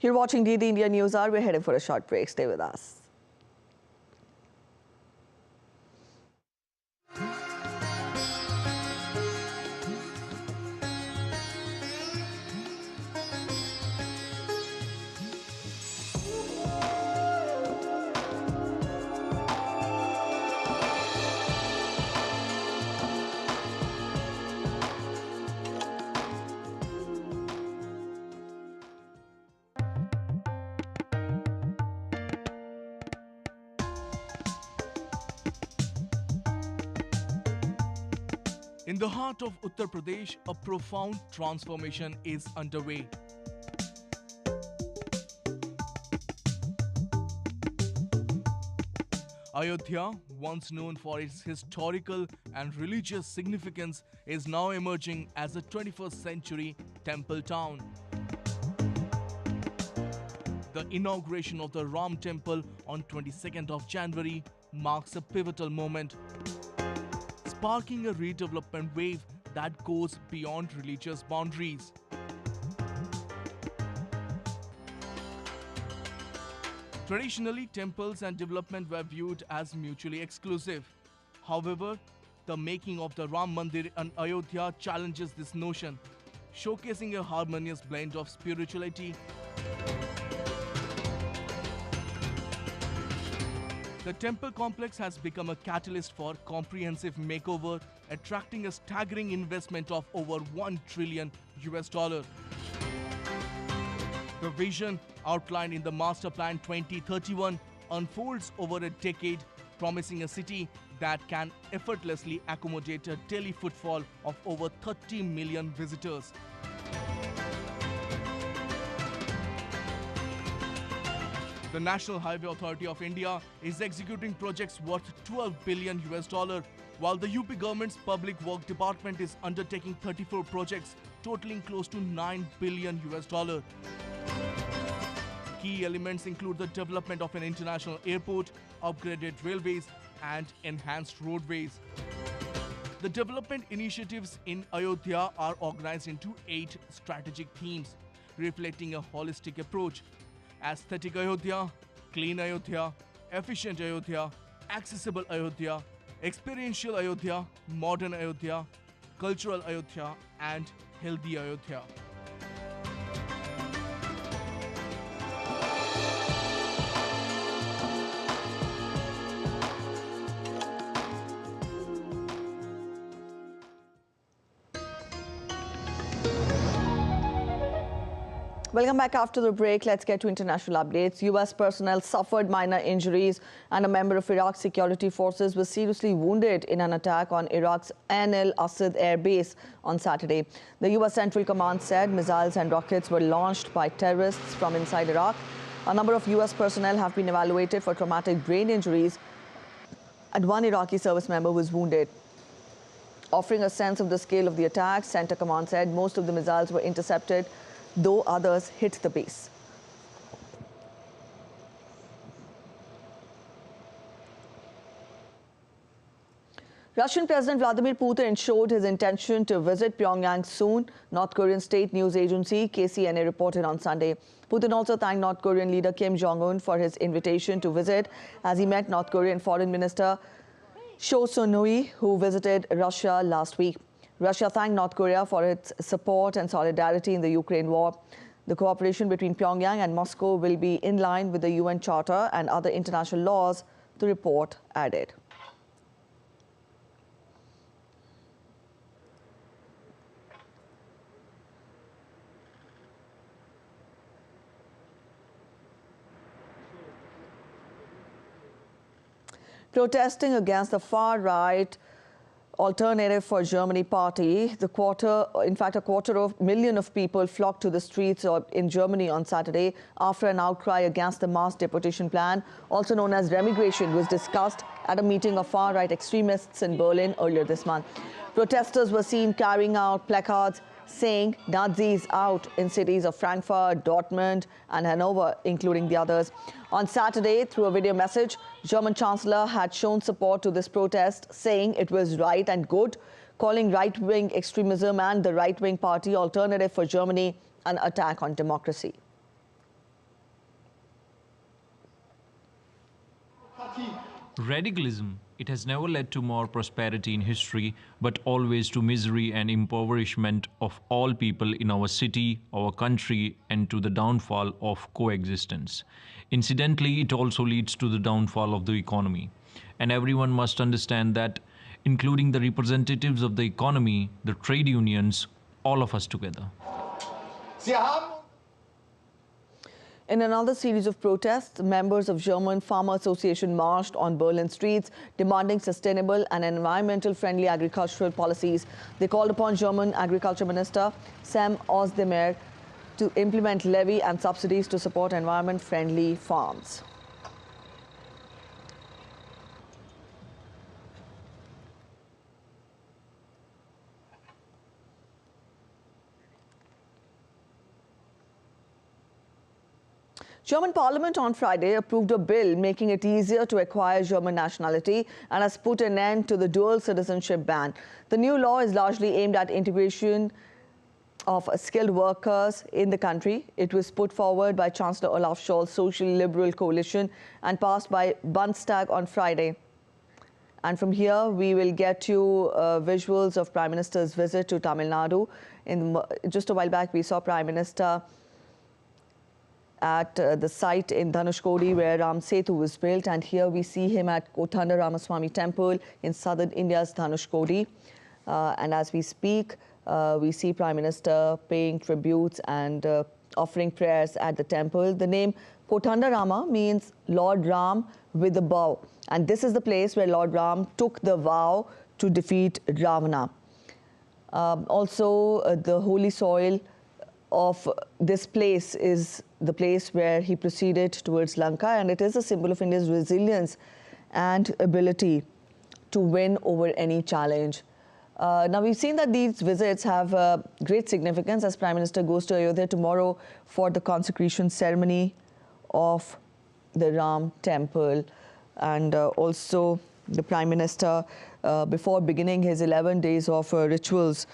You're watching DD India News Hour. We're heading for a short break. Stay with us. In the heart of Uttar Pradesh, a profound transformation is underway. Ayodhya, once known for its historical and religious significance, is now emerging as a 21st century temple town. The inauguration of the Ram Temple on 22nd of January marks a pivotal moment, sparking a redevelopment wave that goes beyond religious boundaries. Traditionally, temples and development were viewed as mutually exclusive. However, the making of the Ram Mandir in Ayodhya challenges this notion, showcasing a harmonious blend of spirituality, the temple complex has become a catalyst for comprehensive makeover, attracting a staggering investment of over $1 trillion. The vision, outlined in the Master Plan 2031, unfolds over a decade, promising a city that can effortlessly accommodate a daily footfall of over 30 million visitors. The National Highway Authority of India is executing projects worth $12 billion, while the UP government's Public Work Department is undertaking 34 projects totaling close to $9 billion. Key elements include the development of an international airport, upgraded railways, and enhanced roadways. The development initiatives in Ayodhya are organized into 8 strategic themes, reflecting a holistic approach: aesthetic Ayodhya, clean Ayodhya, efficient Ayodhya, accessible Ayodhya, experiential Ayodhya, modern Ayodhya, cultural Ayodhya, and healthy Ayodhya. Welcome back after the break. Let's get to international updates. U.S. personnel suffered minor injuries and a member of Iraq's security forces was seriously wounded in an attack on Iraq's Ain al-Asad air base on Saturday. The U.S. Central Command said missiles and rockets were launched by terrorists from inside Iraq. A number of U.S. personnel have been evaluated for traumatic brain injuries, and one Iraqi service member was wounded. Offering a sense of the scale of the attack, Center Command said most of the missiles were intercepted, though others hit the base. Russian President Vladimir Putin showed his intention to visit Pyongyang soon, North Korean state news agency KCNA reported on Sunday. Putin also thanked North Korean leader Kim Jong-un for his invitation to visit as he met North Korean Foreign Minister Cho Son-hui, who visited Russia last week. Russia thanked North Korea for its support and solidarity in the Ukraine war. The cooperation between Pyongyang and Moscow will be in line with the UN Charter and other international laws, the report added. Protesting against the far-right Alternative for Germany party, a quarter of a million of people flocked to the streets in Germany on Saturday after an outcry against the mass deportation plan, also known as remigration, was discussed at a meeting of far-right extremists in Berlin earlier this month. Protesters were seen carrying out placards saying Nazis out in cities of Frankfurt, Dortmund and Hanover, including the others. On Saturday, through a video message, German Chancellor had shown support to this protest, saying it was right and good, calling right-wing extremism and the right-wing party Alternative for Germany an attack on democracy. Radicalism, it has never led to more prosperity in history, but always to misery and impoverishment of all people in our city, our country, and to the downfall of coexistence. Incidentally, it also leads to the downfall of the economy. And everyone must understand that, including the representatives of the economy, the trade unions, all of us together. In another series of protests, members of German Farmer Association marched on Berlin streets, demanding sustainable and environmental-friendly agricultural policies. They called upon German Agriculture Minister Sam Ozdemir to implement levy and subsidies to support environment-friendly farms. German Parliament on Friday approved a bill making it easier to acquire German nationality and has put an end to the dual citizenship ban. The new law is largely aimed at integration of skilled workers in the country. It was put forward by Chancellor Olaf Scholz's Social Liberal Coalition and passed by Bundestag on Friday. And from here, we will get you visuals of Prime Minister's visit to Tamil Nadu. Just a while back, we saw Prime Minister at the site in Dhanushkodi where Ram Setu was built, and here we see him at Kothanda Ramaswamy Temple in southern India's Dhanushkodi. And as we speak, we see Prime Minister paying tributes and offering prayers at the temple. The name Kothanda Rama means Lord Ram with a bow, and this is the place where Lord Ram took the vow to defeat Ravana. Also, the holy soil of this place is the place where he proceeded towards Lanka, and it is a symbol of India's resilience and ability to win over any challenge. Now, we've seen that these visits have great significance as Prime Minister goes to Ayodhya tomorrow for the consecration ceremony of the Ram Temple. And also the Prime Minister, before beginning his 11 days of rituals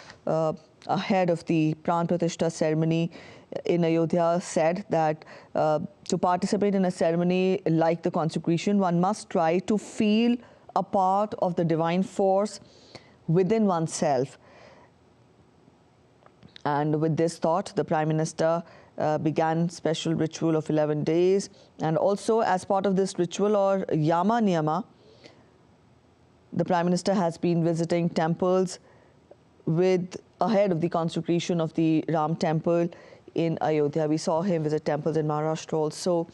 ahead of the Pran Pratishtha ceremony in Ayodhya, said that to participate in a ceremony like the consecration, one must try to feel a part of the divine force within oneself. And with this thought, the Prime Minister began special ritual of 11 days. And also, as part of this ritual or Yama Niyama, the Prime Minister has been visiting temples ahead of the consecration of the Ram Temple in Ayodhya. We saw him visit temples in Maharashtra also,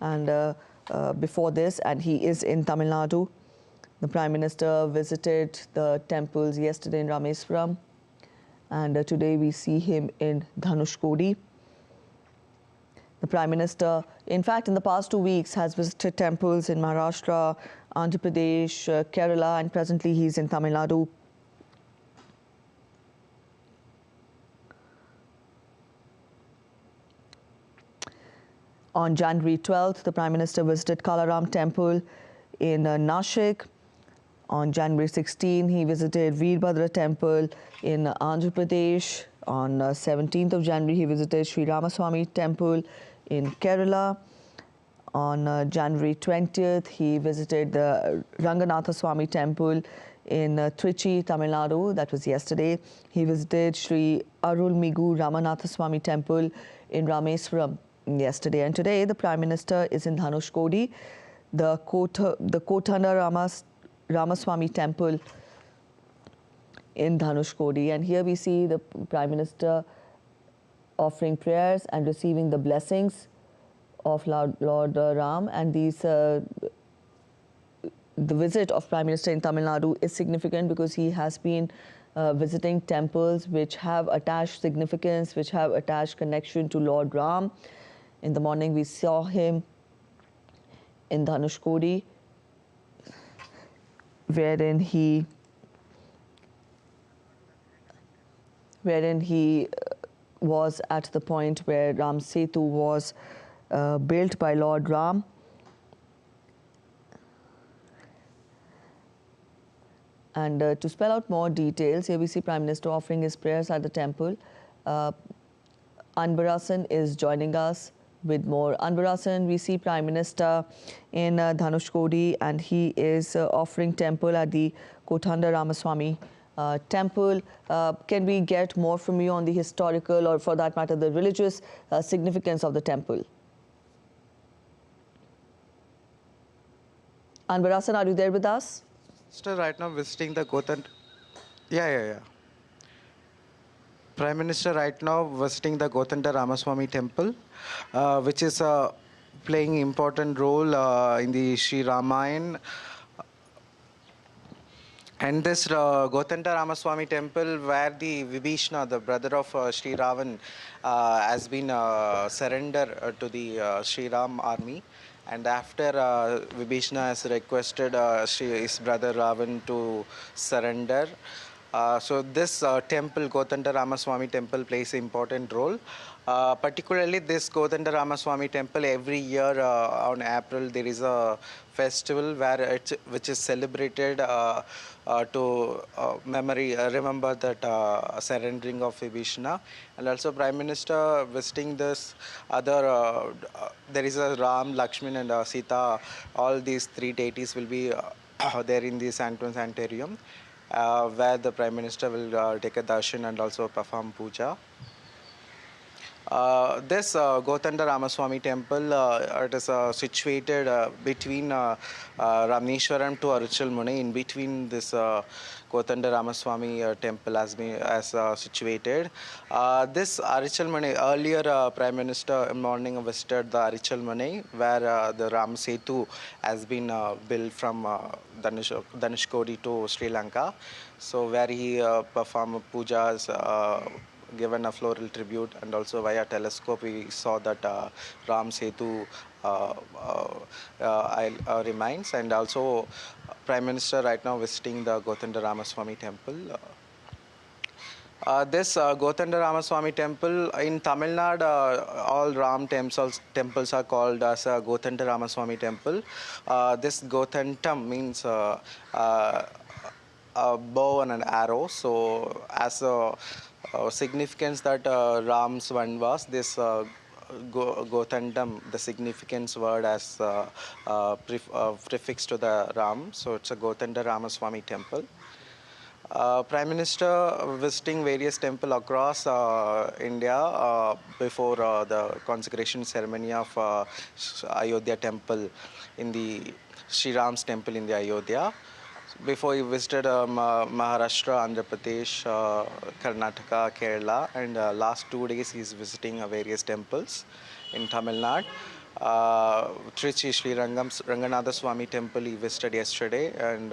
and before this, and he is in Tamil Nadu. The Prime Minister visited the temples yesterday in Rameswaram, and today we see him in Dhanushkodi. The Prime Minister, in fact, in the past 2 weeks, has visited temples in Maharashtra, Andhra Pradesh, Kerala, and presently he's in Tamil Nadu. On January 12th, the Prime Minister visited Hazar Ram Temple in Nashik. On January 16, he visited Veerbhadra Temple in Andhra Pradesh. On 17th of January, he visited Sri Ramaswamy Temple in Kerala. On January 20th, he visited the Ranganatha Swami Temple in Trichy, Tamil Nadu. That was yesterday. He visited Sri Arulmigu Ramanatha Swami Temple in Rameswaram yesterday. And today, the Prime Minister is in Dhanushkodi, the Kotanda Ramaswamy Temple in Dhanushkodi. And here we see the Prime Minister offering prayers and receiving the blessings of Lord Ram. And the visit of Prime Minister in Tamil Nadu is significant because he has been visiting temples which have attached significance, which have attached connection to Lord Ram. In the morning, we saw him in Dhanushkodi, wherein he was at the point where Ram Setu was built by Lord Ram. And to spell out more details, here we see Prime Minister offering his prayers at the temple. Anbarasan is joining us with more. Anbarasan, we see Prime Minister in Dhanushkodi, and he is offering temple at the Kotanda Ramaswamy Temple. Can we get more from you on the historical, or for that matter, the religious significance of the temple? Anbarasan, are you there with us? Still right now visiting the Kotanda. Yeah. Prime Minister right now visiting the Kotanda Ramaswamy Temple, which is playing important role in the Sri Ramayana. And this Kotanda Ramaswamy Temple, where the Vibhishana, the brother of Sri Ravan, has been surrendered to the Sri Ram army. And after Vibhishana has requested his brother Ravan to surrender, so this temple, Kotanda Ramaswamy Temple, plays an important role. Particularly this Kotanda Ramaswamy Temple, every year on April there is a festival which is celebrated to remember that surrendering of Vibhishana. And also Prime Minister visiting this other, there is a Ram, Lakshman and Sita. All these three deities will be there in the Santorium, where the Prime Minister will take a darshan and also perform puja. This Kotanda Ramaswamy Temple, it is situated between Rameshwaram to Arichalmune. In between this Kotanda Ramaswamy Temple has been situated. This Arichalmune, earlier Prime Minister in morning visited the Arichalmune, where the Ram Setu has been built from Dhanushkodi to Sri Lanka. So where he performed pujas, given a floral tribute, and also via telescope we saw that Ram Setu remains. And also Prime Minister right now visiting the Kotanda Ramaswamy Temple. This Kotanda Ramaswamy Temple in Tamil Nadu, all Ram temples are called as a Kotanda Ramaswamy Temple. This Kotandam means a bow and an arrow. So as a significance that Ram's Vanvas, this Kotandam, the significance word as prefix to the Ram. So it's a Kotanda Ramaswamy Temple. Prime Minister visiting various temples across India before the consecration ceremony of Ayodhya Temple in the Sri Ram's Temple in the Ayodhya. Before he visited Maharashtra, Andhra Pradesh, Karnataka, Kerala, and last 2 days he's visiting various temples in Tamil Nadu. Trichy Sri Ranganatha Swami Temple he visited yesterday, and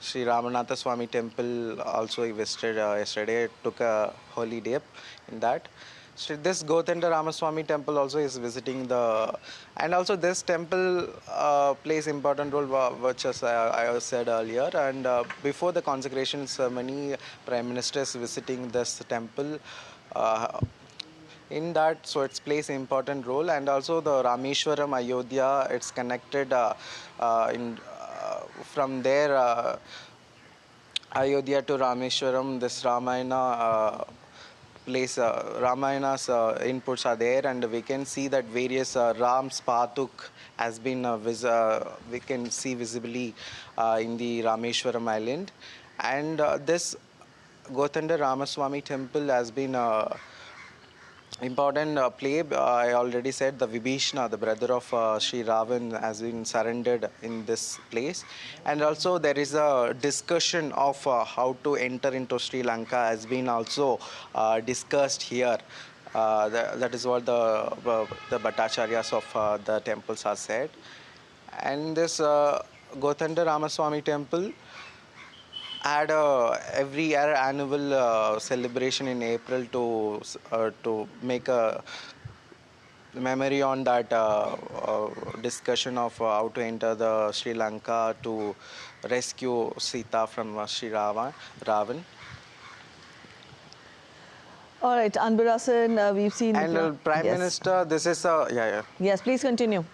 Sri Ramanatha Swami Temple also he visited yesterday. Took a holy dip in that. So this Gothanda Ramaswamy temple also is visiting and also this temple plays important role, which as I said earlier. And before the consecration ceremony, Prime Minister is visiting this temple. In that, so it plays an important role. And also the Rameshwaram Ayodhya, it's connected from there. Ayodhya to Rameshwaram, this Ramayana Ramayana's inputs are there, and we can see that various Ram's Patuk has been we can see visibly in the Rameshwaram island. And this Gothanda Ramaswamy temple has been important play. I already said the Vibhishna, the brother of Sri Ravan, has been surrendered in this place. And also there is a discussion of how to enter into Sri Lanka has been also discussed here. That is what the Bhattacharyas of the temples have said. And this Gothanda Ramaswamy temple had every year annual celebration in April to make a memory on that discussion of how to enter the Sri Lanka to rescue Sita from Sri Ravan. All right, Anbarasan, we've seen... And Prime Minister, this is Yes, please continue.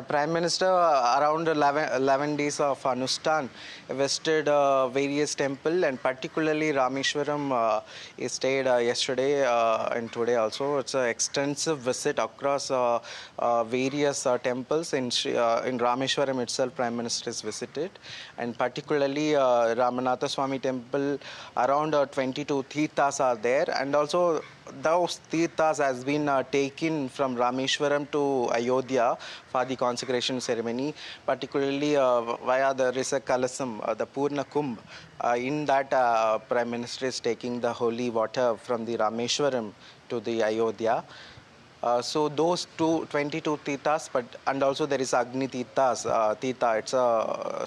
Prime Minister, around 11 days of Anustan, visited various temples, and particularly Rameshwaram. He stayed yesterday and today also. It's an extensive visit across various temples. In Rameshwaram itself, Prime Minister is visited, and particularly Ramanatha Swami Temple. Around 22 tirthas are there, and also those tirthas has been taken from Rameshwaram to Ayodhya for the consecration ceremony, particularly via the Risa Kalasam, the Purna Kumbh. In that, Prime Minister is taking the holy water from the Rameshwaram to the Ayodhya. So those 22 tirthas, and also there is Agni Tirthas, it's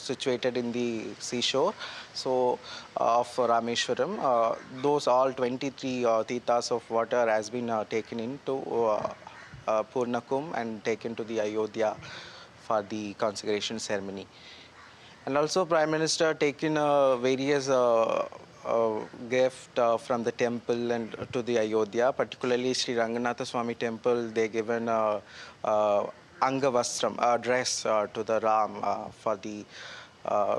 situated in the seashore, so of Rameshwaram. Those all 23 tirthas of water has been taken into Purna Kumbh and taken to the Ayodhya for the consecration ceremony. And also Prime Minister taken various gift from the temple and to the Ayodhya, particularly Sri Ranganatha Swami Temple. They given Angavastram, a dress to the Ram for the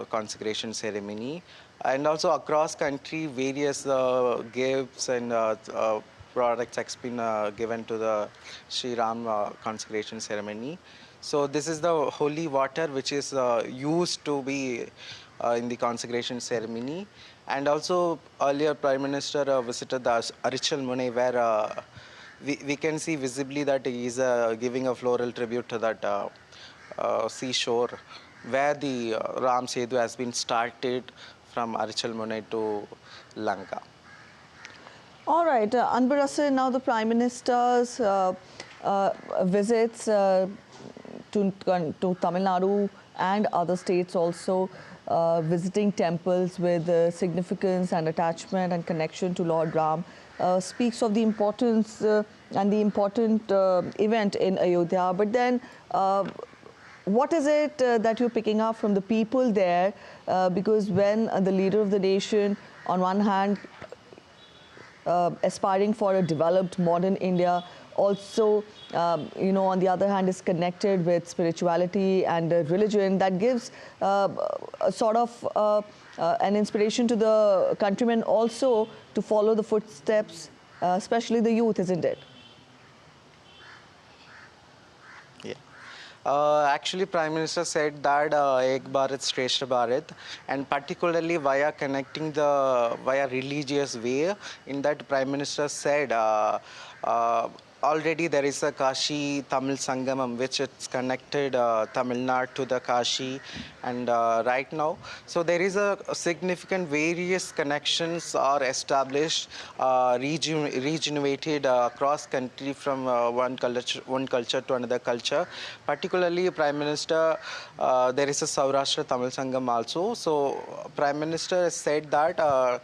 consecration ceremony. And also across country, various gifts and products have been given to the Sri Ram consecration ceremony. So this is the holy water which is used to be in the consecration ceremony. And also earlier Prime Minister visited the Arichal Mune, where we can see visibly that he is giving a floral tribute to that seashore, where the Ram Setu has been started from Arichal Mune to Lanka. All right, Anbarasan, now the Prime Minister's visits to Tamil Nadu and other states also, visiting temples with significance and attachment and connection to Lord Ram, speaks of the importance and the important event in Ayodhya. But then, what is it that you're picking up from the people there? Because when the leader of the nation, on one hand, aspiring for a developed modern India, also, on the other hand, is connected with spirituality and religion, that gives a sort of an inspiration to the countrymen also to follow the footsteps, especially the youth, isn't it? Actually, Prime Minister said that Ek Bharat, Shrestha Bharat, and particularly via connecting via religious way. In that, Prime Minister said already there is a Kashi Tamil Sangamam, which it's connected Tamil Nadu to the Kashi, and right now, so there is a significant various connections are established, regenerated across country from one culture to another culture. Particularly, Prime Minister, there is a Saurashtra Tamil Sangam also. So, Prime Minister has said that.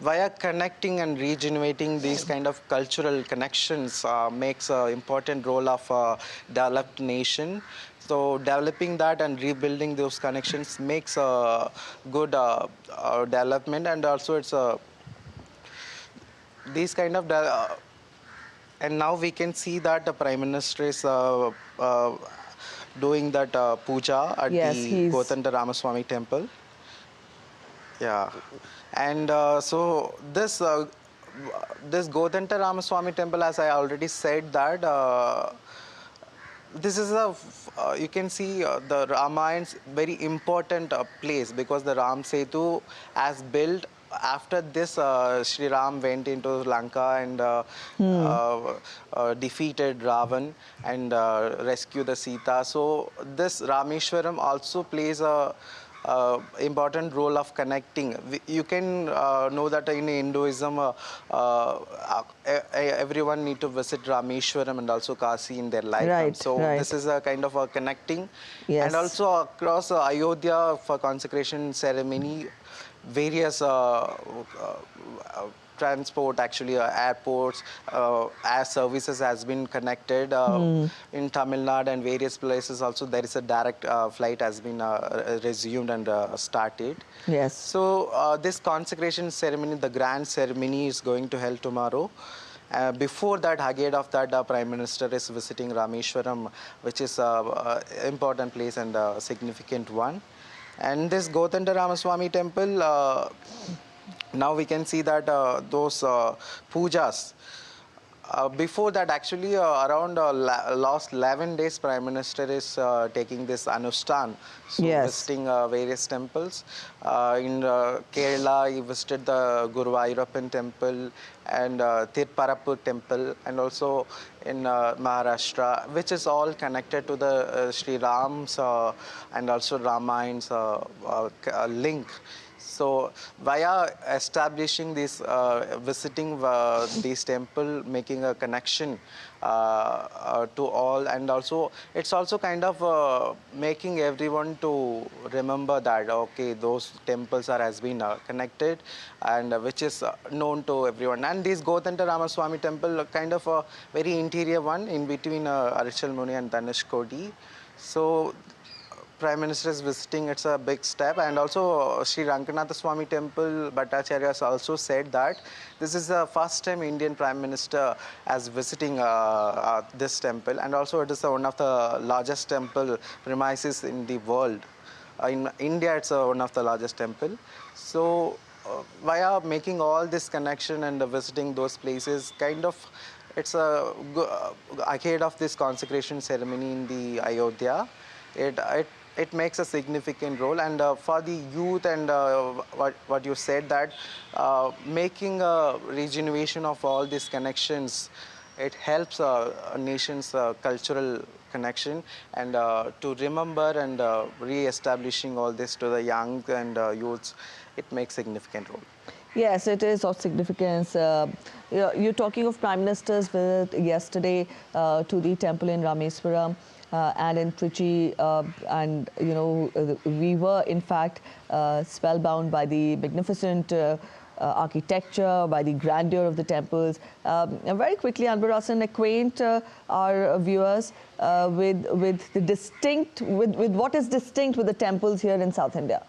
Via connecting and regenerating these kind of cultural connections makes an important role of developed nation. So developing that and rebuilding those connections makes a good development, and also it's a these kind of and now we can see that the Prime Minister is doing that puja at the Gotanda Ramaswamy Temple. Yeah, and so this Godanta Ramaswamy temple, as I already said, that this is a you can see the Ramayan's very important place, because the Ram Setu as built after this. Sri Ram went into Lanka and defeated Ravan and rescued the Sita. So this Rameshwaram also plays a important role of connecting. You can know that in Hinduism, everyone need to visit Rameshwaram and also Kasi in their lifetime. So this is a kind of a connecting. And also across Ayodhya for consecration ceremony, various transport, actually airports, air services has been connected in Tamil Nadu and various places. Also, there is a direct flight has been resumed and started. Yes. So this consecration ceremony, the grand ceremony, is going to held tomorrow. Before that, ahead of that, the Prime Minister is visiting Rameshwaram, which is an important place and a significant one. And this Gotanda Ramaswamy temple, now we can see that those pujas. Before that, actually, around last 11 days, Prime Minister is taking this Anustan, so visiting various temples. In Kerala, he visited the Guruvayurappan temple and Tiruparappur temple, and also in Maharashtra, which is all connected to the Sri Ram's and also Ramayan's link. So via establishing this, visiting this temple, making a connection to all, and also it's also kind of making everyone to remember that, okay, those temples has been connected, and which is known to everyone. And this Gotanta Ramaswamy temple, kind of a very interior one in between Arachal Muni and Dhanushkodi. So Prime Minister is visiting, it's a big step. And also Sri Ranganatha Swami Temple, Bhattacharya has also said that this is the first time Indian Prime Minister is visiting this temple. And also it is one of the largest temple premises in the world. In India, it's one of the largest temple. So via making all this connection and visiting those places, kind of, it's a ahead of this consecration ceremony in the Ayodhya. It makes a significant role, and for the youth and what you said, that making a regeneration of all these connections, it helps a nation's cultural connection, and to remember and re-establishing all this to the young and youths, it makes significant role. Yes, it is of significance. You're talking of Prime Minister's visit yesterday to the temple in Rameswaram. And in Trichy, and we were in fact spellbound by the magnificent architecture, by the grandeur of the temples. And very quickly, Anbar Hassan, acquaint our viewers with what is distinct with the temples here in South India.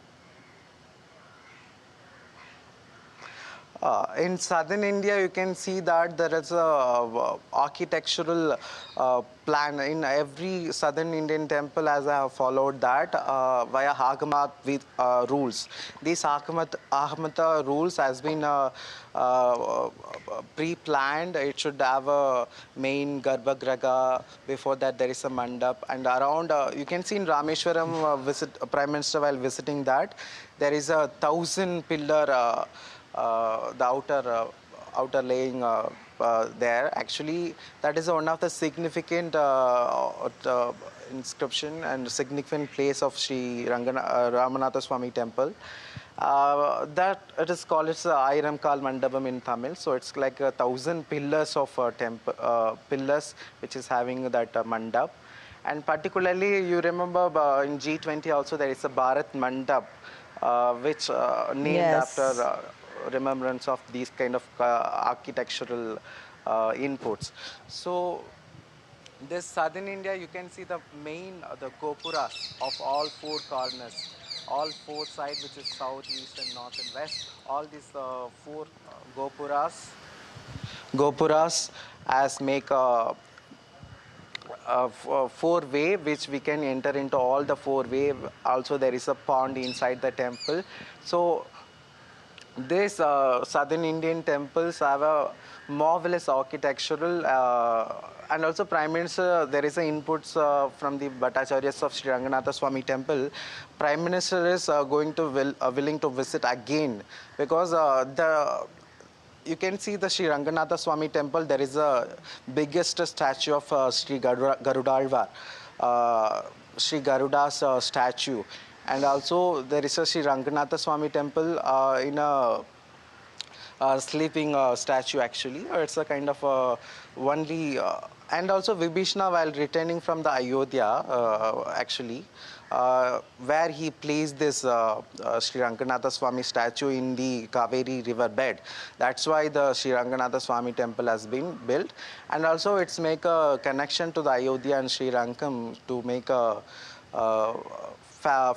In southern India, you can see that there is a architectural plan in every southern Indian temple, as I have followed that via Hagamat with rules. These Hagamat rules has been pre-planned. It should have a main Garbhagriha. Before that, there is a mandap, and around you can see in Rameshwaram, Prime Minister while visiting that, there is a 1,000 pillar. The outer outer laying there. Actually, that is one of the significant inscription and significant place of Sri Ramanatha Swami Temple. That it is called, it's Ayiram Kal Mandapam in Tamil. So it's like 1,000 pillars of pillars which is having that mandap. And particularly, you remember in G20 also there is a Bharat Mandap, which named after remembrance of these kind of architectural inputs. So this southern India, you can see the main, the gopuras of all four corners, all four sides, which is south, east and north and west. All these four gopuras as make a four-way, which we can enter into all the four-way. Also, there is a pond inside the temple. So these southern Indian temples have a marvelous architectural and also Prime Minister, there is an inputs from the Bhattacharyas of Sri Ranganatha Swami Temple. Prime Minister is going to willing to visit again, because you can see the Sri Ranganatha Swami Temple. There is a biggest statue of Sri Garudalvar, Sri Garuda's statue. And also there is a Sri Ranganatha Swami Temple in a sleeping statue actually. It's a kind of only, and also Vibhishana while returning from the Ayodhya actually, where he placed this Sri Ranganatha Swami statue in the Kaveri river bed. That's why the Sri Ranganatha Swami Temple has been built. And also it's make a connection to the Ayodhya and Sri Rangam to make a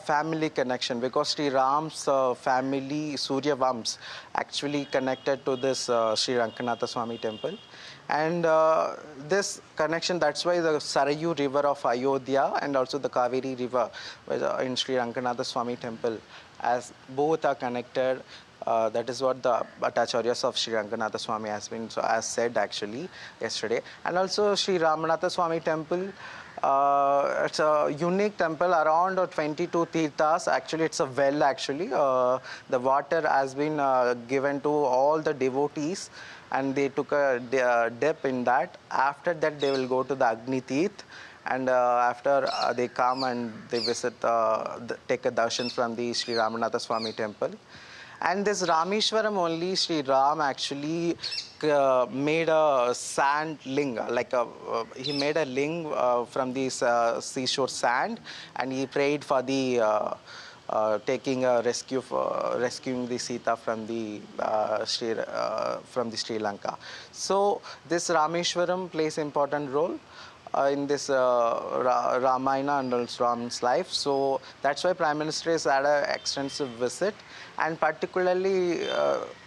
family connection, because Sri Ram's family, Surya Vams, actually connected to this Sri Ranganatha Swami Temple. And this connection, that's why the Sarayu river of Ayodhya and also the Kaveri river in Sri Ranganatha Swami Temple, as both are connected. That is what the Bhattacharyas of Sri Ranganatha Swami has said actually yesterday. And also Sri Ramanatha Swami Temple, it's a unique temple, around 22 tirthas. Actually, it's a well actually. The water has been given to all the devotees and they took a dip in that. After that, they will go to the Agni Tirth. And after they come and they visit, take a darshan from the Sri Ramanatha Swami Temple. And this Rameshwaram only, Sri Ram actually made a sand ling, like he made a ling from this seashore sand, and he prayed for the taking a rescuing the Sita from the Sri Lanka. So this Rameshwaram plays important role in this Ramayana and also Ram's life. So that's why Prime Minister has had an extensive visit, and particularly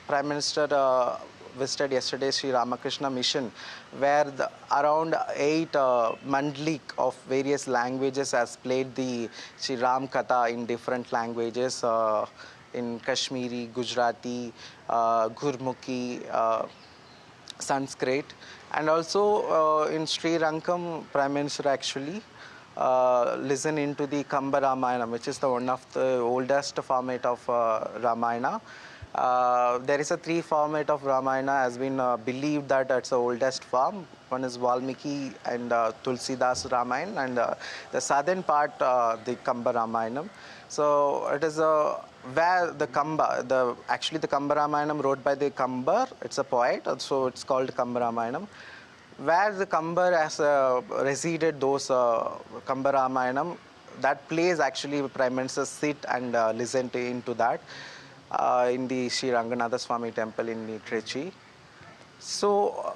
Prime Minister visited yesterday Sri Ramakrishna Mission, where around 8 mandlik of various languages has played the Sri Ram Katha in different languages, in Kashmiri, Gujarati, Gurmukhi, Sanskrit. And also in Sri Rangam, Prime Minister actually listen into the Kamba Ramayana, which is one of the oldest format of Ramayana. There is a 3 format of Ramayana has been believed that it's the oldest form. One is Valmiki and Tulsidas Ramayana, and the southern part, the Kamba Ramayana. So it is where the Kamba, actually the Kamba Ramayana wrote by the Kambar, it's a poet, so it's called Kamba Ramayana. Where the Kambar has resided, those Kamba Ramayana, that place actually Prime Minister sit and listen into that in the Sri Ranganatha Swami Temple in Trichy. So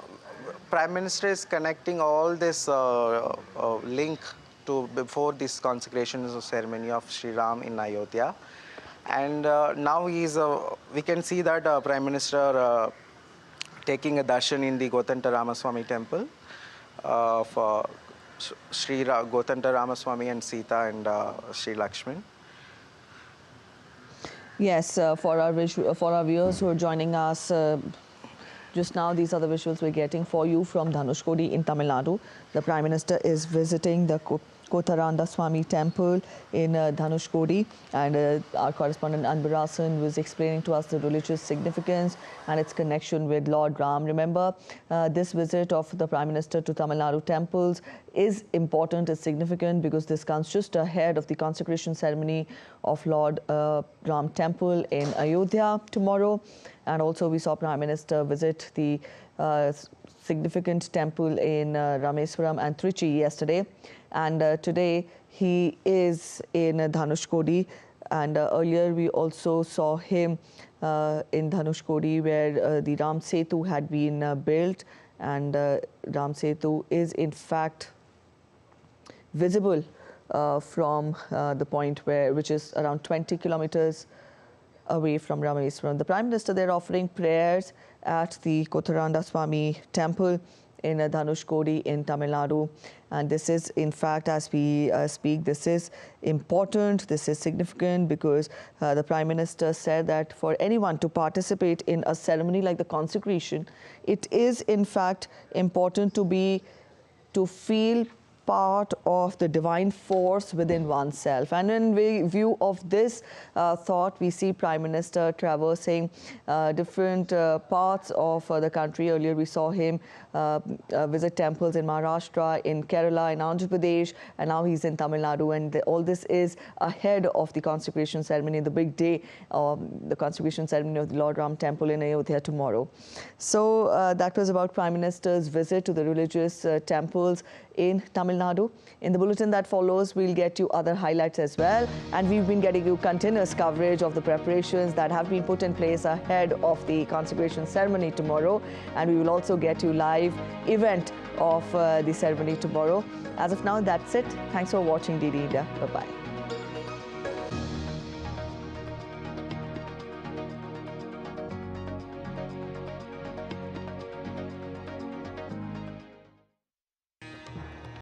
Prime Minister is connecting all this link to before this consecration ceremony of Sri Ram in Ayodhya. And now we can see that Prime Minister taking a darshan in the Gotanta Ramaswamy Temple for Sri Gotanta Ramaswamy and Sita and Sri Lakshman. Yes, for our viewers who are joining us just now, these are the visuals we're getting for you from Dhanushkodi in Tamil Nadu. The Prime Minister is visiting the Kotharanda Swami Temple in Dhanushkodi, and our correspondent Anbarasan was explaining to us the religious significance and its connection with Lord Ram. Remember, this visit of the Prime Minister to Tamil Nadu temples is important, is significant, because this comes just ahead of the consecration ceremony of Lord Ram Temple in Ayodhya tomorrow. And also we saw Prime Minister visit the significant temple in Rameswaram and Trichy yesterday. And today he is in Dhanushkodi. And earlier we also saw him in Dhanushkodi, where the Ram Setu had been built. And Ram Setu is in fact visible from the point which is around 20 kilometers away from Rameswaram. The Prime Minister there offering prayers at the Kotharanda Swami Temple in Dhanushkodi in Tamil Nadu. And this is, in fact, as we speak, this is important, this is significant, because the Prime Minister said that for anyone to participate in a ceremony like the consecration, it is, in fact, important to feel part of the divine force within oneself. And in view of this thought, we see Prime Minister traversing different parts of the country. Earlier we saw him visit temples in Maharashtra, in Kerala, in Andhra Pradesh, and now he's in Tamil Nadu. And all this is ahead of the consecration ceremony, the big day, the consecration ceremony of the Lord Ram Temple in Ayodhya tomorrow. So that was about Prime Minister's visit to the religious temples in Tamil Nadu. In the bulletin that follows, we'll get you other highlights as well. And we've been getting you continuous coverage of the preparations that have been put in place ahead of the consecration ceremony tomorrow. And we will also get you live event of the ceremony tomorrow. As of now, that's it. Thanks for watching DD India. Bye-bye.